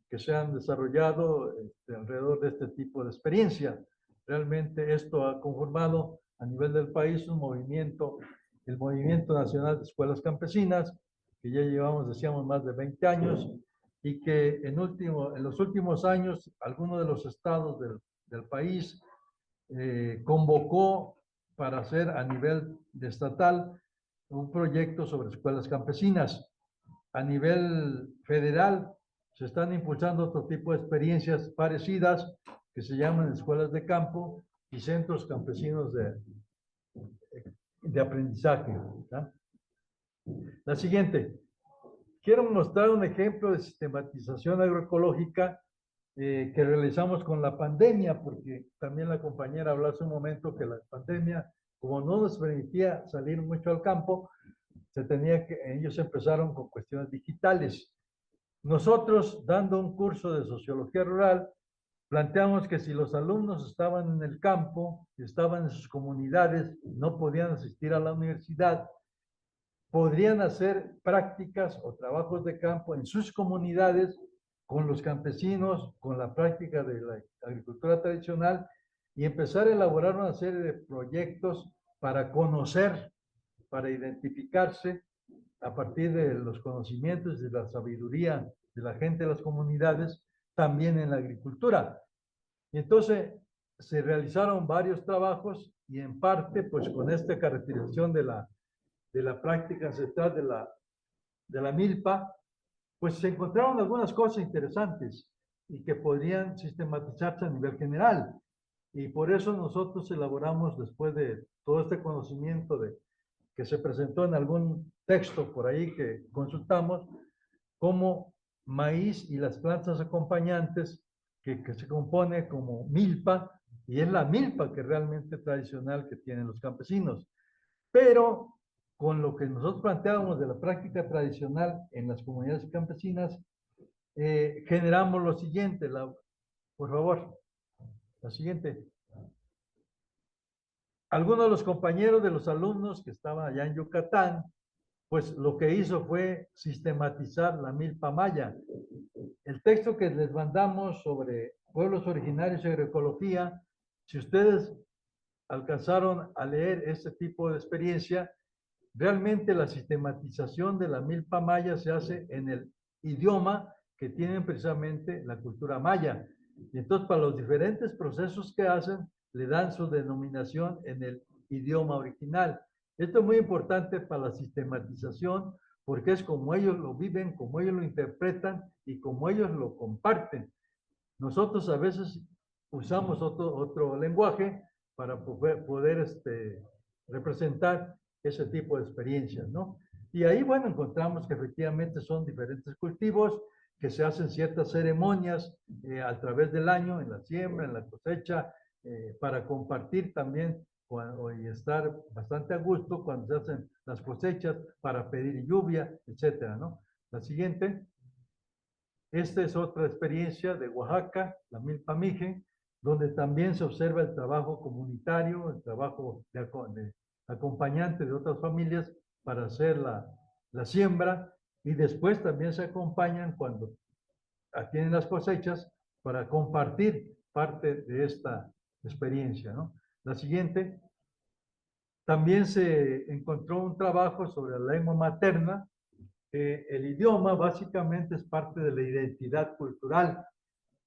que se han desarrollado alrededor de este tipo de experiencia. Realmente esto ha conformado a nivel del país un movimiento, el Movimiento Nacional de Escuelas Campesinas, que ya llevamos, decíamos, más de 20 años, y que en los últimos años algunos de los estados del país convocó para hacer a nivel estatal un proyecto sobre escuelas campesinas. A nivel federal se están impulsando otro tipo de experiencias parecidas que se llaman escuelas de campo y centros campesinos de aprendizaje, ¿no? La siguiente. Quiero mostrar un ejemplo de sistematización agroecológica que realizamos con la pandemia, porque también la compañera habló hace un momento que la pandemia, como no nos permitía salir mucho al campo, ellos empezaron con cuestiones digitales. Nosotros, dando un curso de sociología rural, planteamos que si los alumnos estaban en el campo, estaban en sus comunidades, no podían asistir a la universidad, podrían hacer prácticas o trabajos de campo en sus comunidades con los campesinos, con la práctica de la agricultura tradicional y empezar a elaborar una serie de proyectos para conocer, para identificarse a partir de los conocimientos y de la sabiduría de la gente de las comunidades, también en la agricultura. Y entonces se realizaron varios trabajos y en parte, pues con esta caracterización de la práctica ancestral de la milpa, pues se encontraron algunas cosas interesantes y que podrían sistematizarse a nivel general. Y por eso nosotros elaboramos, después de todo este conocimiento que se presentó en algún texto por ahí que consultamos, como maíz y las plantas acompañantes, que se compone como milpa, y es la milpa que realmente tradicional que tienen los campesinos. Pero con lo que nosotros planteábamos de la práctica tradicional en las comunidades campesinas, generamos lo siguiente, por favor, la siguiente. Algunos de los compañeros de los alumnos que estaban allá en Yucatán, pues lo que hizo fue sistematizar la milpa maya. El texto que les mandamos sobre pueblos originarios y agroecología, si ustedes alcanzaron a leer este tipo de experiencia, realmente la sistematización de la milpa maya se hace en el idioma que tienen precisamente la cultura maya. Y entonces para los diferentes procesos que hacen, le dan su denominación en el idioma original. Esto es muy importante para la sistematización porque es como ellos lo viven, como ellos lo interpretan y como ellos lo comparten. Nosotros a veces usamos otro lenguaje para poder representar ese tipo de experiencias, ¿no? Y ahí, bueno, encontramos que efectivamente son diferentes cultivos, que se hacen ciertas ceremonias a través del año, en la siembra, en la cosecha, para compartir también y estar bastante a gusto cuando se hacen las cosechas, para pedir lluvia, etcétera, ¿no? La siguiente. Esta es otra experiencia de Oaxaca, la milpa mije, donde también se observa el trabajo comunitario, el trabajo de acompañante de otras familias para hacer la siembra, y después también se acompañan cuando tienen las cosechas para compartir parte de esta experiencia, ¿no? La siguiente, también se encontró un trabajo sobre la lengua materna. El idioma básicamente es parte de la identidad cultural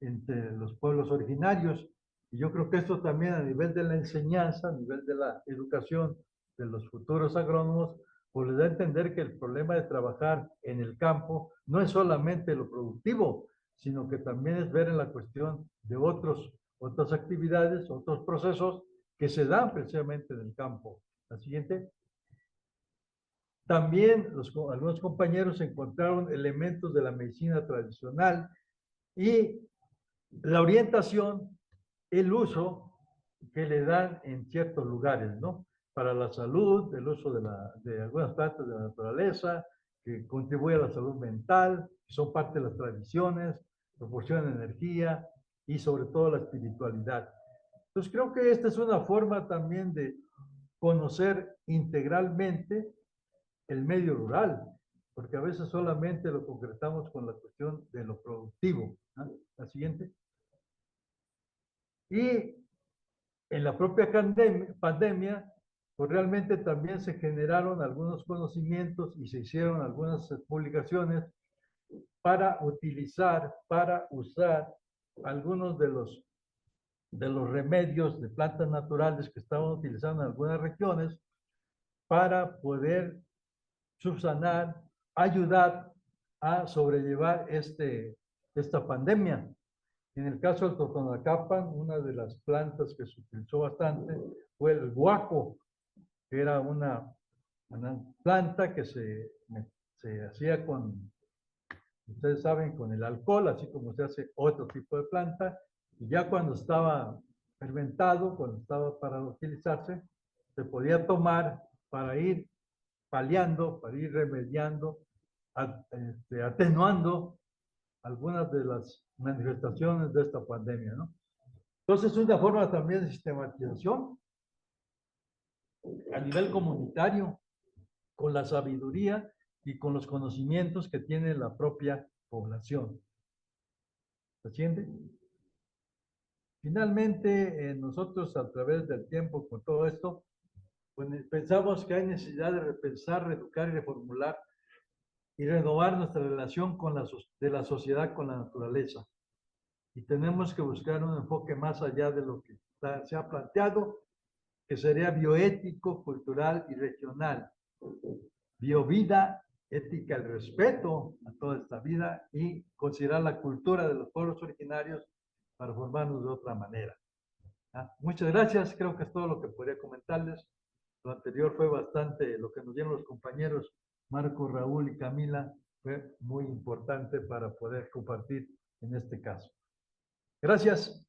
entre los pueblos originarios, y yo creo que esto también a nivel de la enseñanza, a nivel de la educación de los futuros agrónomos, pues les da a entender que el problema de trabajar en el campo no es solamente lo productivo, sino que también es ver en la cuestión de otras actividades, otros procesos que se dan precisamente en el campo. La siguiente. También algunos compañeros encontraron elementos de la medicina tradicional y la orientación, el uso que le dan en ciertos lugares, ¿no? Para la salud, el uso de algunas plantas de la naturaleza, que contribuye a la salud mental, que son parte de las tradiciones, proporcionan energía y sobre todo la espiritualidad. Entonces creo que esta es una forma también de conocer integralmente el medio rural, porque a veces solamente lo concretamos con la cuestión de lo productivo, ¿no? La siguiente. Y en la propia pandemia, pues realmente también se generaron algunos conocimientos y se hicieron algunas publicaciones para usar algunos de los remedios de plantas naturales que estaban utilizando en algunas regiones para poder subsanar, ayudar a sobrellevar esta pandemia. En el caso del Totonacapan, una de las plantas que se utilizó bastante fue el guaco, que era una planta que se hacía con, ustedes saben, con el alcohol, así como se hace otro tipo de planta, y ya cuando estaba fermentado, cuando estaba para utilizarse, se podía tomar para ir paliando, para ir remediando, atenuando algunas de las manifestaciones de esta pandemia, ¿no? Entonces, es una forma también de sistematización a nivel comunitario, con la sabiduría y con los conocimientos que tiene la propia población. ¿Se siente? Finalmente, nosotros a través del tiempo con todo esto, pues pensamos que hay necesidad de repensar, reeducar y reformular y renovar nuestra relación con de la sociedad con la naturaleza. Y tenemos que buscar un enfoque más allá de lo que se ha planteado, que sería bioético, cultural y regional. Biovida, ética, el respeto a toda esta vida y considerar la cultura de los pueblos originarios para formarnos de otra manera. Muchas gracias, creo que es todo lo que podría comentarles. Lo anterior fue bastante, lo que nos dieron los compañeros Marco, Raúl y Camila fue muy importante para poder compartir en este caso. Gracias.